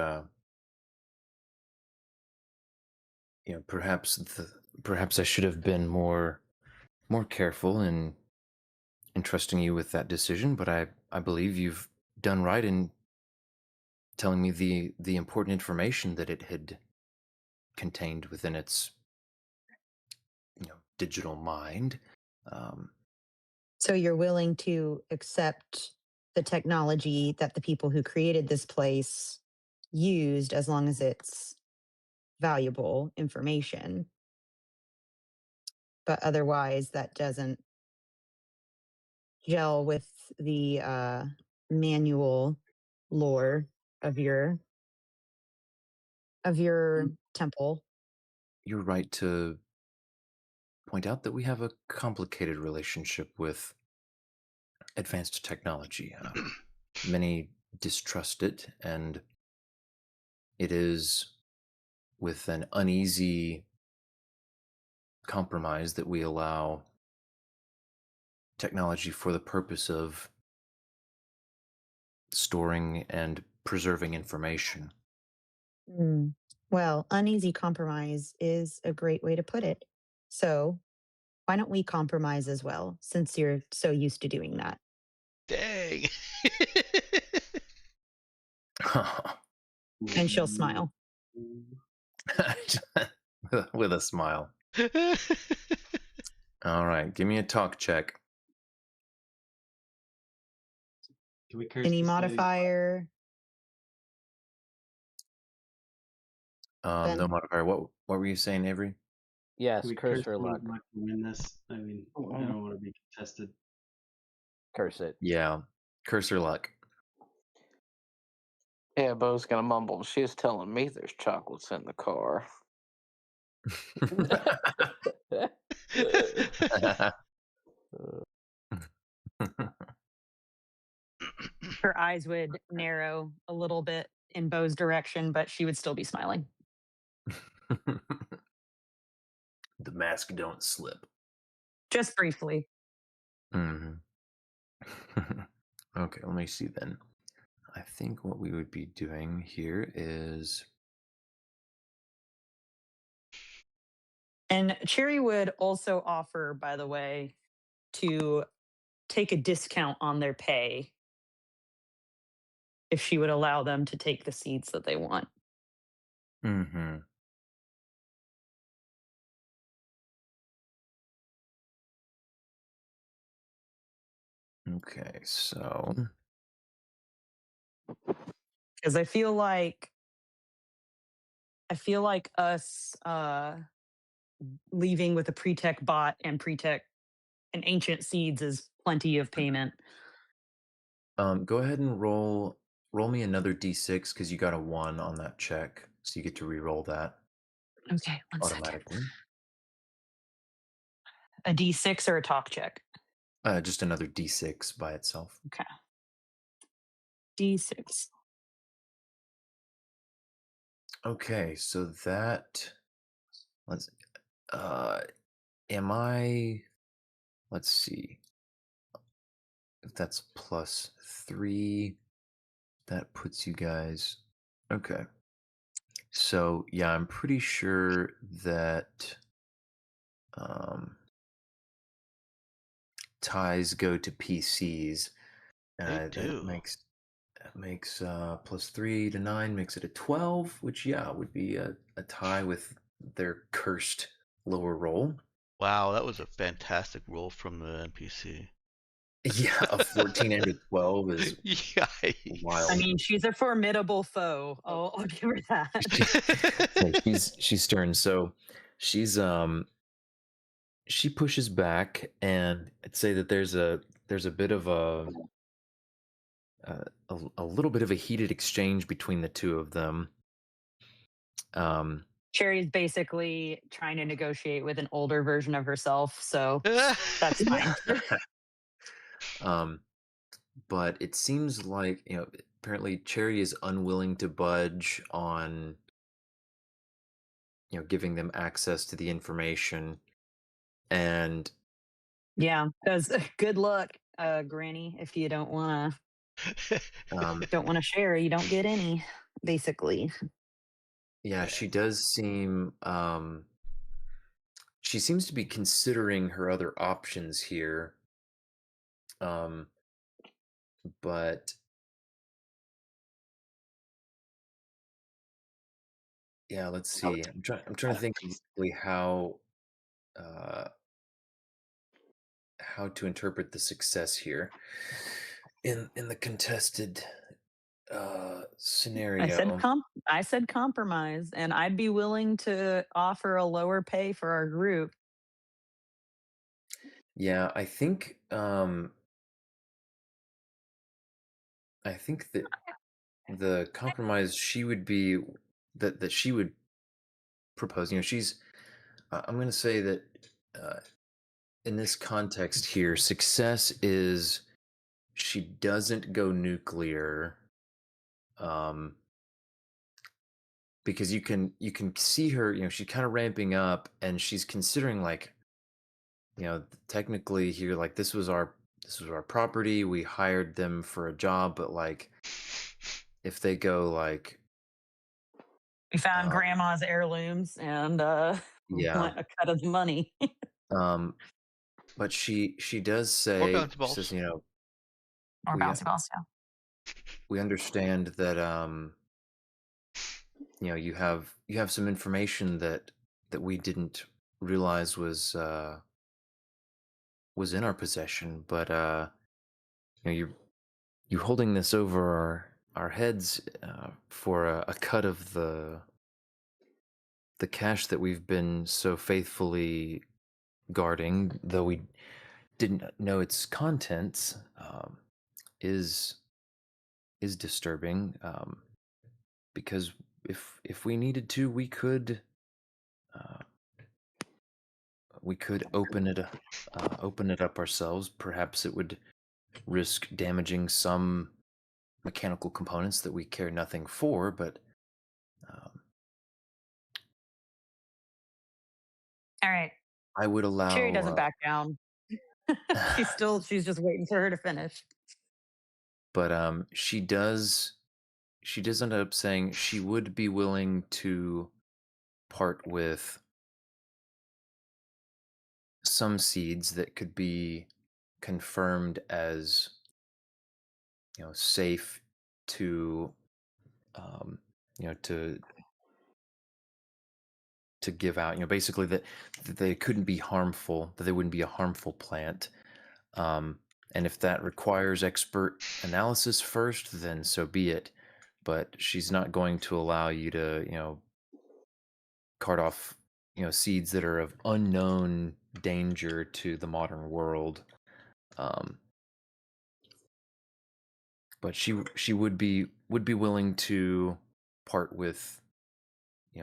Perhaps I should have been more careful in entrusting you with that decision. But I believe you've done right in telling me the important information that it had contained within its digital mind. So you're willing to accept the technology that the people who created this place used as long as it's valuable information. But otherwise, that doesn't gel with the manual lore of your temple. You're right to point out that we have a complicated relationship with advanced technology. Many distrust it, and it is with an uneasy compromise that we allow technology for the purpose of storing and preserving information. Well, uneasy compromise is a great way to put it. So why don't we compromise as well, since you're so used to doing that? Dang. And she'll smile. With a smile. All right, give me a talk check. Can we curse Any this lady? modifier? Ben? No modifier. What were you saying, Avery? Yes, Can we curse curse her one luck. of them to win this? I mean, I don't want to be contested. Curse it. Yeah, curse her luck. Yeah, Bo's gonna mumble. She was telling me there's chocolates in the car. Her eyes would narrow a little bit in Bo's direction, but she would still be smiling. The mask don't slip. Just briefly. Mm-hmm. Okay, let me see then. I think what we would be doing here is... And Cherry would also offer, by the way, to take a discount on their pay if she would allow them to take the seats that they want. Mm-hmm. Okay, so... Because I feel like us leaving with a pre-tech bot and pre-tech and ancient seeds is plenty of payment. Go ahead and roll me another d6 because you got a 1 on that check, so you get to re-roll that Okay, one second. automatically. A D6 or a talk check? Just another d6 by itself. Okay. D6. Okay, so that... Let's... am I... Let's see. If that's +3, that puts you guys... Okay. So, yeah, I'm pretty sure that ties go to PCs. They do. That makes +3 to 9 makes it a 12, which, yeah, would be a tie with their cursed lower roll. Wow, that was a fantastic roll from the NPC. Yeah, a 14 and a 12 is Yikes. wild. I mean, she's a formidable foe. I'll give her that. She's stern. So she's she pushes back, and I'd say that there's a bit of a a little bit of a heated exchange between the two of them. Um, Cherry's basically trying to negotiate with an older version of herself, so that's fine. um, but it seems like, apparently Cherry is unwilling to budge on, giving them access to the information. And Yeah, because good luck, Granny. If you um, don't want to share, you don't get any. Basically, yeah, she seems to be considering her other options here. Um, but yeah, let's see. I'm trying to think exactly uh, how to interpret the success here in the contested scenario. I said compromise, and I'd be willing to offer a lower pay for our group. Yeah, I think that the compromise she would be that she would propose. I'm going to say that uh, in this context here, success is she doesn't go nuclear. Um, because you can see her, she's kind of ramping up, and she's considering, like, technically here, like, this was our property. We hired them for a job, but, like, if they go, like, We found um, grandma's heirlooms and yeah, want a cut of the money. um, but she does Or say, bouncy she says, balls. Or we bouncy balls, yeah. we understand that, you have some information that we didn't realize was in our possession, but you're holding this over our heads, for a cut of the cash that we've been so faithfully guarding, though we didn't know its contents. Is disturbing, because if we needed to, uh, we could open it up ourselves. Perhaps it would risk damaging some mechanical components that we care nothing for, but um, All right. I would Cherry allow. doesn't back down. She's just waiting for her to finish. But she does end up saying she would be willing to part with some seeds that could be confirmed as, safe to, um, to give out. Basically that they couldn't be harmful, that they wouldn't be a harmful plant. Um, and if that requires expert analysis first, then so be it. But she's not going to allow you to, cart off, seeds that are of unknown danger to the modern world. Um, but she would be willing to part with,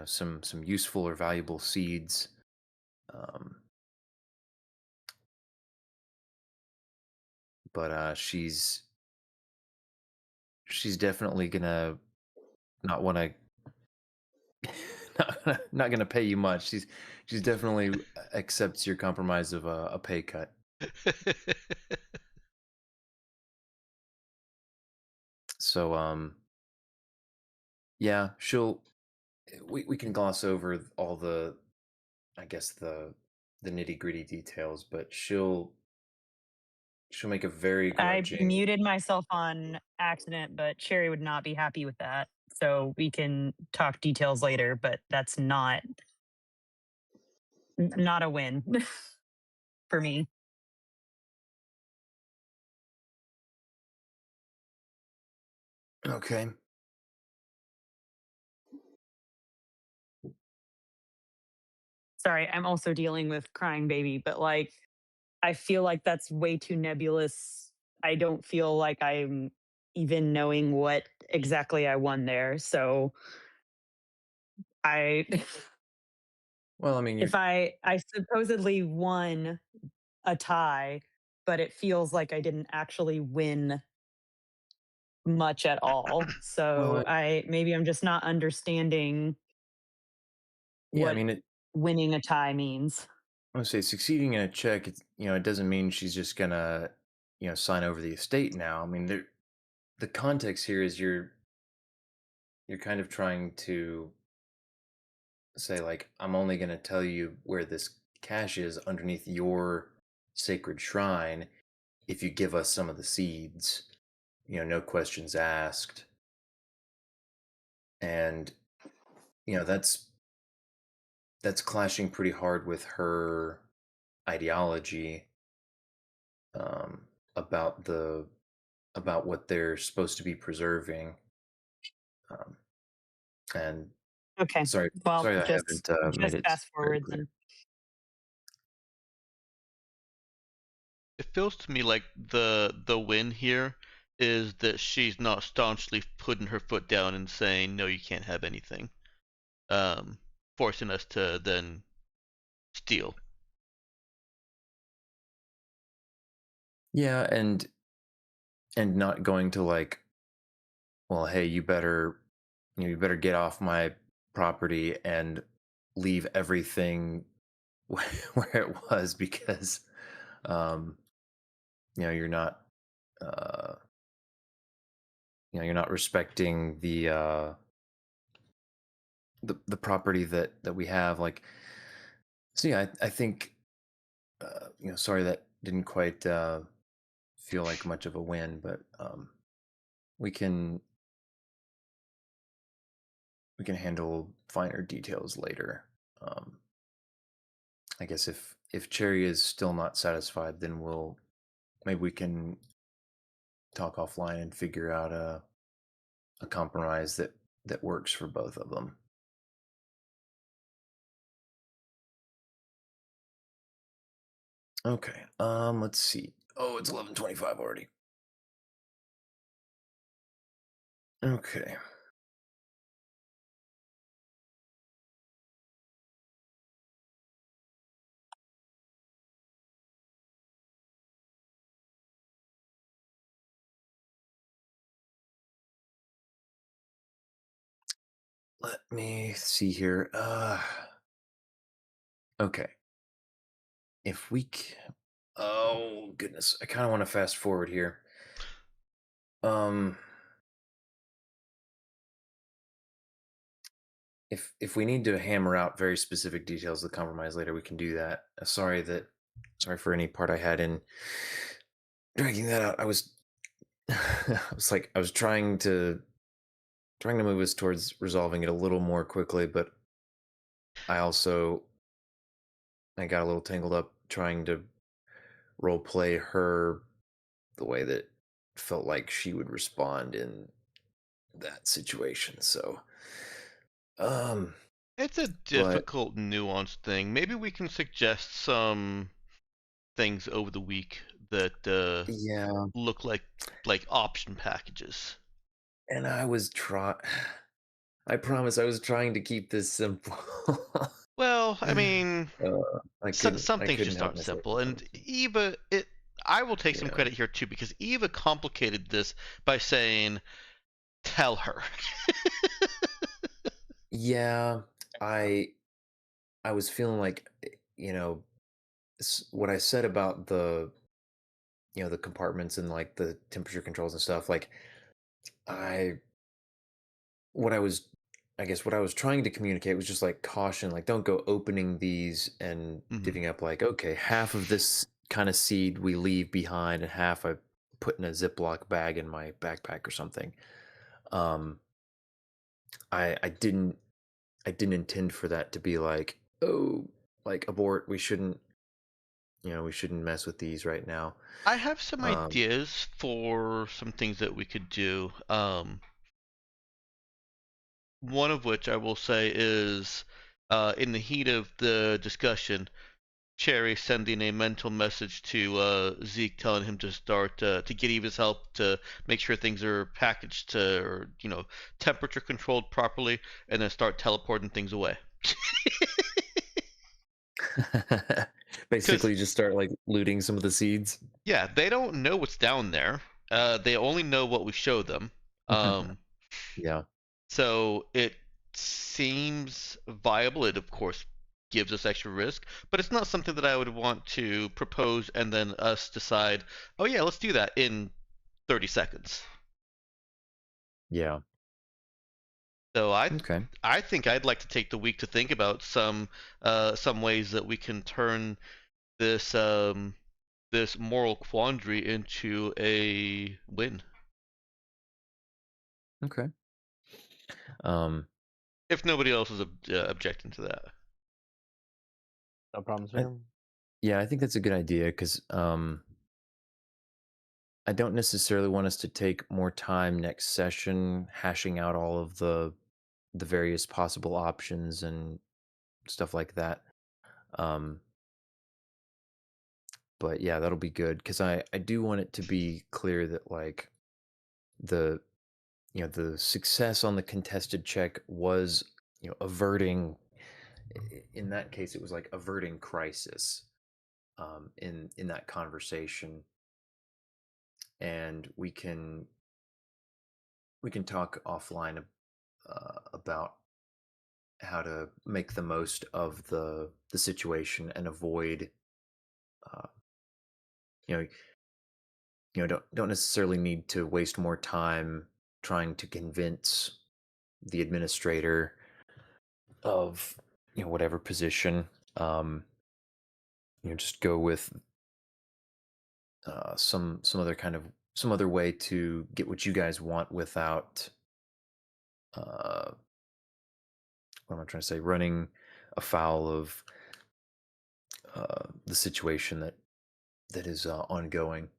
some useful or valuable seeds. Um, but she's definitely gonna not want to not gonna pay you much. She's definitely accepts your compromise of a pay cut. So yeah, we can gloss over all the, I guess, the nitty gritty details, but she'll make a very I grudging. muted myself on accident, but Cherry would not be happy with that. So we can talk details later, but that's not a win for me. Okay. Sorry, I'm also dealing with crying baby, but like I feel like that's way too nebulous. I don't feel like I'm even knowing what exactly I won there. So I Well, I mean, you're if I supposedly won a tie, but it feels like I didn't actually win much at all. well, So I maybe I'm just not understanding yeah. I what mean, it, winning a tie means. I would say succeeding in a check. It's, it doesn't mean she's just gonna sign over the estate now. I mean, the context here is you're kind of trying to say like I'm only gonna tell you where this cache is underneath your sacred shrine if you give us some of the seeds. No questions asked, and that's clashing pretty hard with her ideology, about what they're supposed to be preserving. um, and Okay. sorry Well, sorry I just haven't made just it fast very forward clear. then. It feels to me like the win here is that she's not staunchly putting her foot down and saying no, you can't have anything, um, forcing us to then steal. Yeah, and not going to like, well, hey, you better get off my property and leave everything where it was because um you're not uh you're not respecting the property that we have, like. So yeah, I think sorry that didn't quite feel like much of a win, but we can we can handle finer details later. um I guess if Cherry is still not satisfied, then maybe we can talk offline and figure out a compromise that works for both of them. Okay. Let's see. Oh, it's 11:25 already. Okay. Let me see here. Okay. If we oh goodness, I kind of want to fast forward here. Um if we need to hammer out very specific details of the compromise later, we can do that. Sorry for any part I had in dragging that out. I was I was trying to move us towards resolving it a little more quickly, but I got a little tangled up trying to role play her the way that felt like she would respond in that situation. So, um, It's a but difficult, nuanced thing. Maybe we can suggest some things over the week that yeah, look like option packages. and I promise I was trying to keep this simple. Well, I mean, some I things couldn't just help aren't myself simple. And sometimes. Eva, I will take some Yeah. credit here too because Eva complicated this by saying, "Tell her." Yeah, I I was feeling like what I said about the compartments and like the temperature controls and stuff, like I what I was I guess what I was trying to communicate was just like caution, like don't go opening these and Mhm. divvying up like, okay, half of this kind of seed we leave behind and half I put in a Ziploc bag in my backpack or something. Um I didn't intend for that to be like, oh, like abort, we shouldn't mess with these right now. I have some Um ideas for some things that we could do. One of which I will say is, in the heat of the discussion, Cherry sending a mental message to Zeke, telling him to start to get Eva's help to make sure things are packaged or temperature controlled properly, and then start teleporting things away. Because Basically, just start like looting some of the seeds. yeah, they don't know what's down there. They only know what we show them. Yeah. So it seems viable. It, of course, gives us extra risk, but it's not something that I would want to propose and then us decide, oh, yeah, let's do that in 30 seconds. Yeah. So Okay. I think I'd like to take the week to think about some ways that we can turn this this moral quandary into a win. Okay. Um, If nobody else is objecting to that. No problem, I, sir. yeah, I think that's a good idea because I don't necessarily want us to take more time next session hashing out all of the various possible options and stuff like that. Um, but yeah, that'll be good because I do want it to be clear that like the the success on the contested check was averting. In that case, it was like averting crisis in that conversation, and we can talk offline about how to make the most of the situation and avoid uh, you know don't necessarily need to waste more time trying to convince the administrator of whatever position. um just go with some other way to get what you guys want without uh what am I trying to say, running afoul of the situation that is ongoing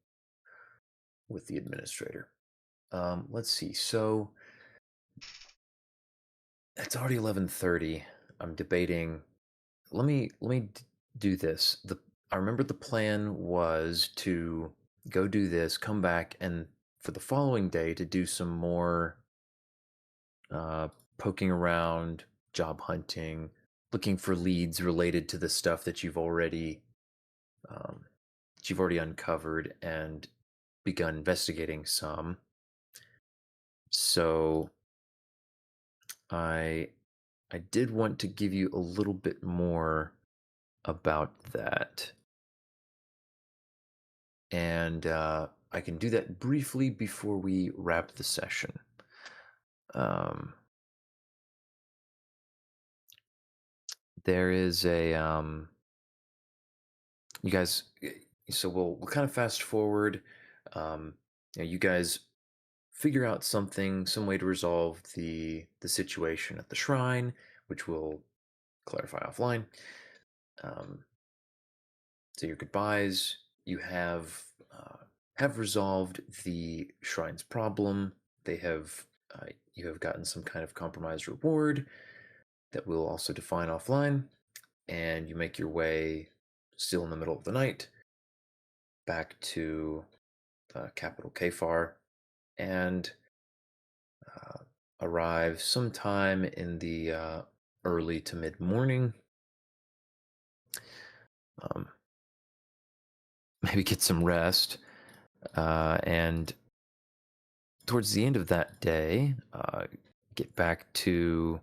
with the administrator. Let's see. So it's already 11:30. I'm debating. Let me do this. The I remember the plan was to go do this, come back, and for the following day to do some more uh, poking around, job hunting, looking for leads related to the stuff um, that you've already uncovered and begun investigating some. So I I did want to give you a little bit more about that, and I can do that briefly before we wrap the session. Um, there is a you guys. So we'll kind of fast forward. Um, you guys figure out some way to resolve the situation at the shrine, which we'll clarify offline. Um, so your goodbyes. You have resolved the shrine's problem. They have you have gotten some kind of compromised reward that we'll also define offline, and you make your way, still in the middle of the night, back to capital Kfar, and uh, arrive sometime in the early to mid morning. Um, maybe get some rest, and towards the end of that day, get back to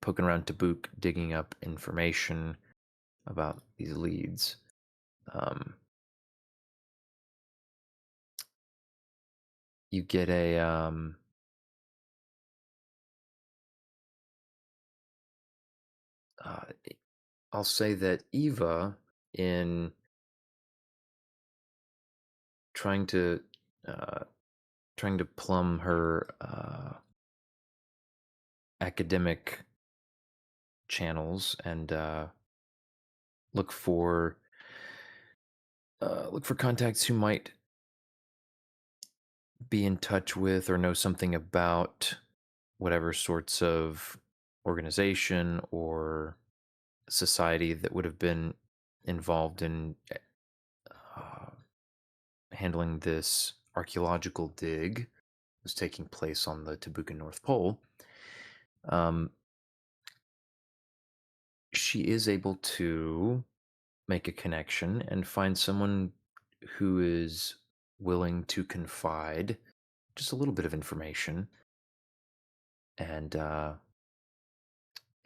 poking around Tabuk, digging up information about these leads. You get a I'll say that Eva, in trying to uh, plumb her academic channels and look for contacts who might be in touch with or know something about whatever sorts of organization or society that would have been involved in uh, handling this archaeological dig was taking place on the Tabukan North Pole. Um, she is able to make a connection and find someone who is willing to confide just a little bit of information, and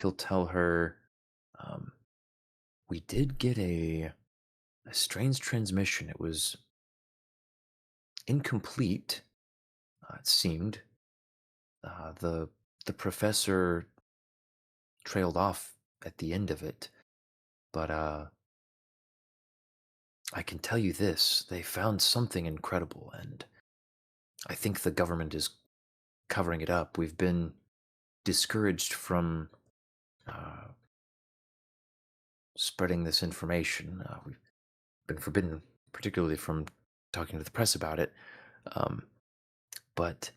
he'll tell her, um, we did get a strange transmission. It was incomplete, it seemed. The professor trailed off at the end of it, but I can tell you this: they found something incredible, and I think the government is covering it up. We've been discouraged from uh, spreading this information. We've been forbidden, particularly from talking to the press about it. Um, but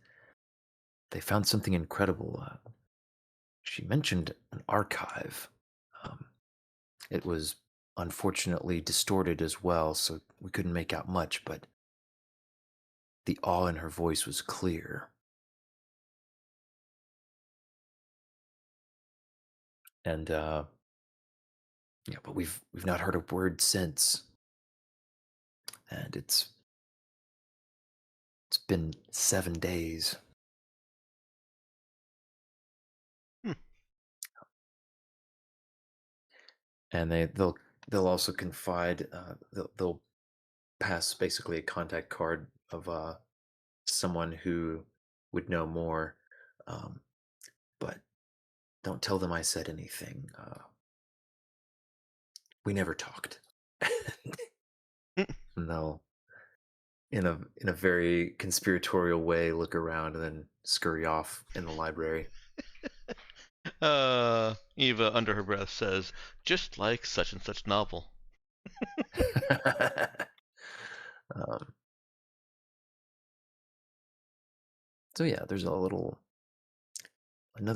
they found something incredible. She mentioned an archive. Um, it was unfortunately distorted as well, so we couldn't make out much, but the awe in her voice was clear. And yeah, but we've not heard a word since. And it's been 7 days. Hmm. And they'll also confide, they'll pass basically a contact card of someone who would know more, um, but don't tell them I said anything. We never talked. And they'll, in a very conspiratorial way, look around and then scurry off in the library. Eva, under her breath, says, "Just like such and such novel." um, so yeah, there's another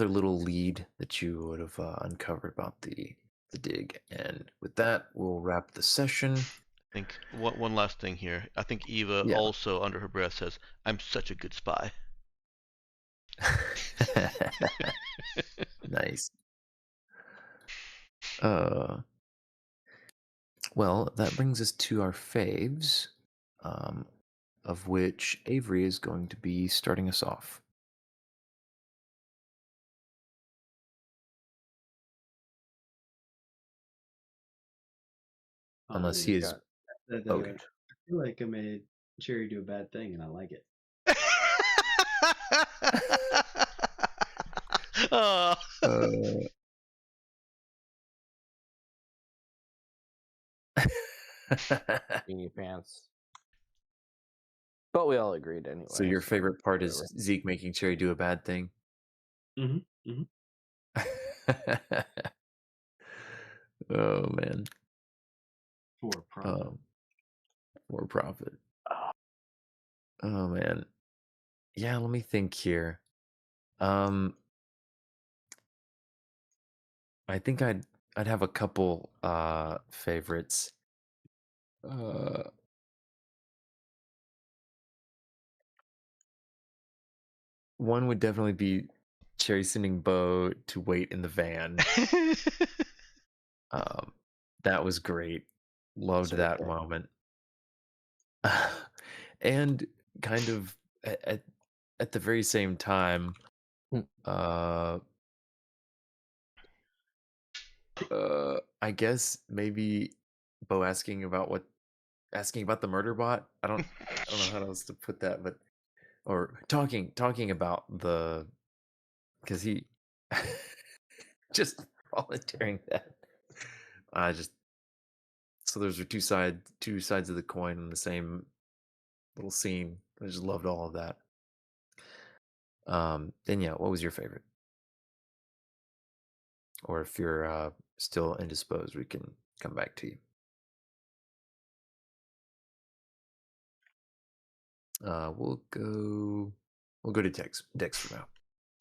little lead that you would have uncovered about the dig, and with that, we'll wrap the session. I think one last thing here. I think Eva Yeah. also, under her breath, says, "I'm such a good spy." Nice. Well, that brings us to our faves, um, of which Avery is going to be starting us off. Unless he is. Okay. I feel like I made Cherry do a bad thing, and I like it. Oh. Beanie pants. But we all agreed anyway. So your favorite part is Zeke making Cherry do a bad thing? Mm-hmm. Mm-hmm. Oh, man. For profit. For profit. Oh, man. Yeah, let me think here. I think I'd have a couple favorites. One would definitely be Cherry sending Bo to wait in the van. That was great. Loved that moment. And kind of at the very same time, I guess maybe Bo asking about the murder bot. I don't know how else to put that, but or talking about because he just volunteering that. I just so those are two sides of the coin in the same little scene. I just loved all of that. Then yeah, what was your favorite? Or if you're still indisposed, we can come back to you. We'll go to Dex for now.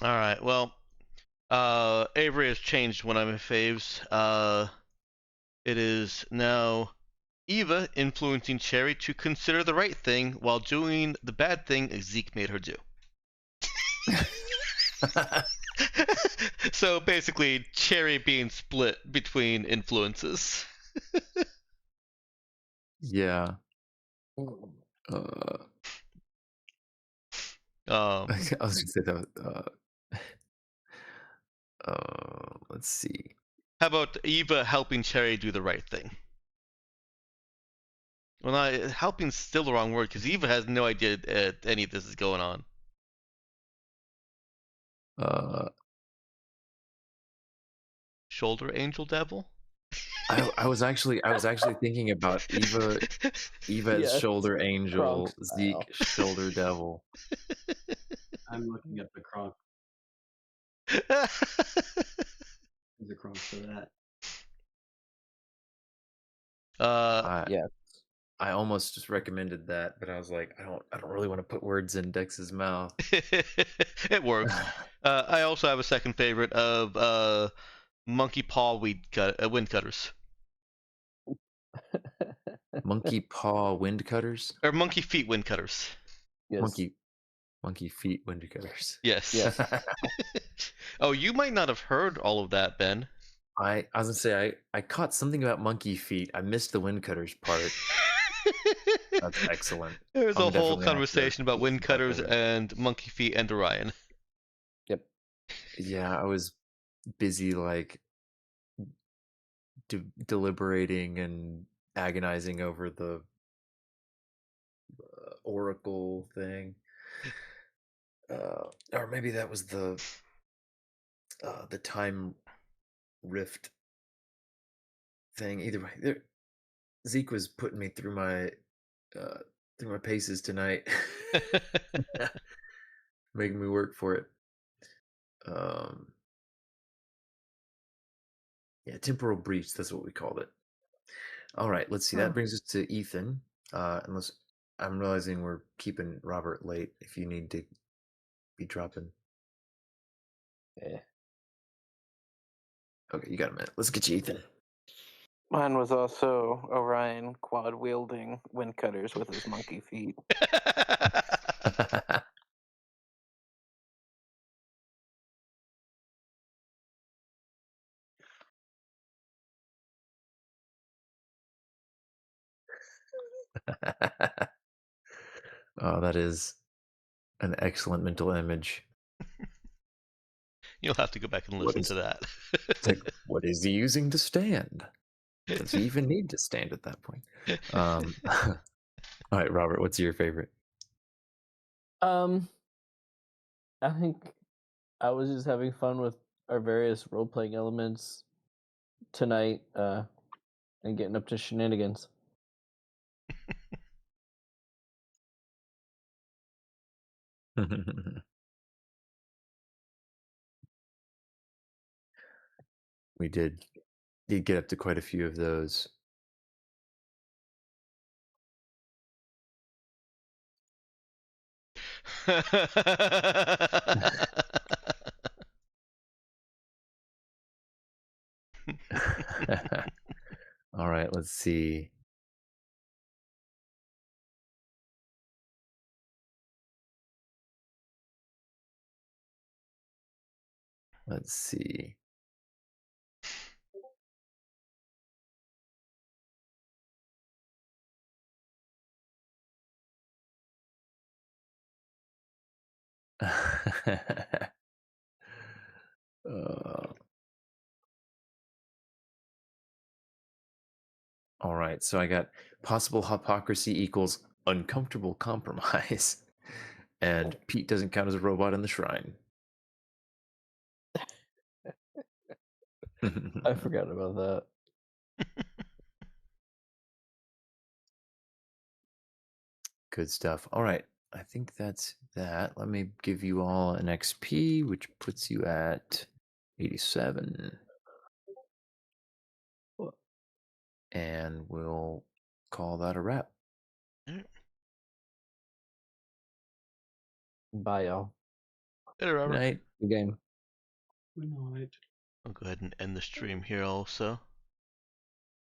All right. Well, Avery has changed one of my faves. It is now Eva influencing Cherry to consider the right thing while doing the bad thing Zeke made her do. So basically, Cherry being split between influences. Yeah. I was gonna say that. Let's see. How about Eva helping Cherry do the right thing? Well, not helping's still the wrong word because Eva has no idea any of this is going on. Shoulder angel devil. I was actually thinking about Eva's Yes, shoulder angel, Kronk style. Zeke shoulder devil. I'm looking up the Kronk. There's a Kronk for that. Yeah. I almost just recommended that, but I was like, I don't really want to put words in Dex's mouth. It works. I also have a second favorite of monkey paw wind cutters. Monkey paw wind cutters? Or monkey feet wind cutters. Yes. Monkey feet wind cutters. Yes. Yes. Oh, you might not have heard all of that, Ben. I was gonna say I caught something about monkey feet. I missed the wind cutters part. That's excellent. There was I'm a whole definitely gonna have to conversation about wind listen back cutters over. and monkey feet and Orion. Yep. Yeah, I was busy like deliberating and agonizing over the oracle thing. Or maybe that was the time rift thing. Either way, Zeke was putting me through my paces tonight, making me work for it. Yeah, temporal breach. That's what we called it. All right, let's see. That brings us to Ethan. Unless I'm realizing we're keeping Robert late. If you need to be dropping. Yeah. Okay, you got a minute. Let's get you, Ethan. Mine was also Orion quad wielding wind cutters with his monkey feet. Oh, that is an excellent mental image. You'll have to go back and listen to that. It's like, what is he using to stand? Does he even need to stand at that point? All right, Robert, what's your favorite? I think I was just having fun with our various role playing elements tonight, and getting up to shenanigans. We did get up to quite a few of those. All right, let's see. Let's see. All right, so I got possible hypocrisy equals uncomfortable compromise, and Pete doesn't count as a robot in the shrine. I forgot about that. Good stuff. All right, I think that's that. Let me give you all an XP, which puts you at 87. And we'll call that a wrap. Bye, y'all. Hey, Robert. Good night. Good game. Good night. I'll go ahead and end the stream here also.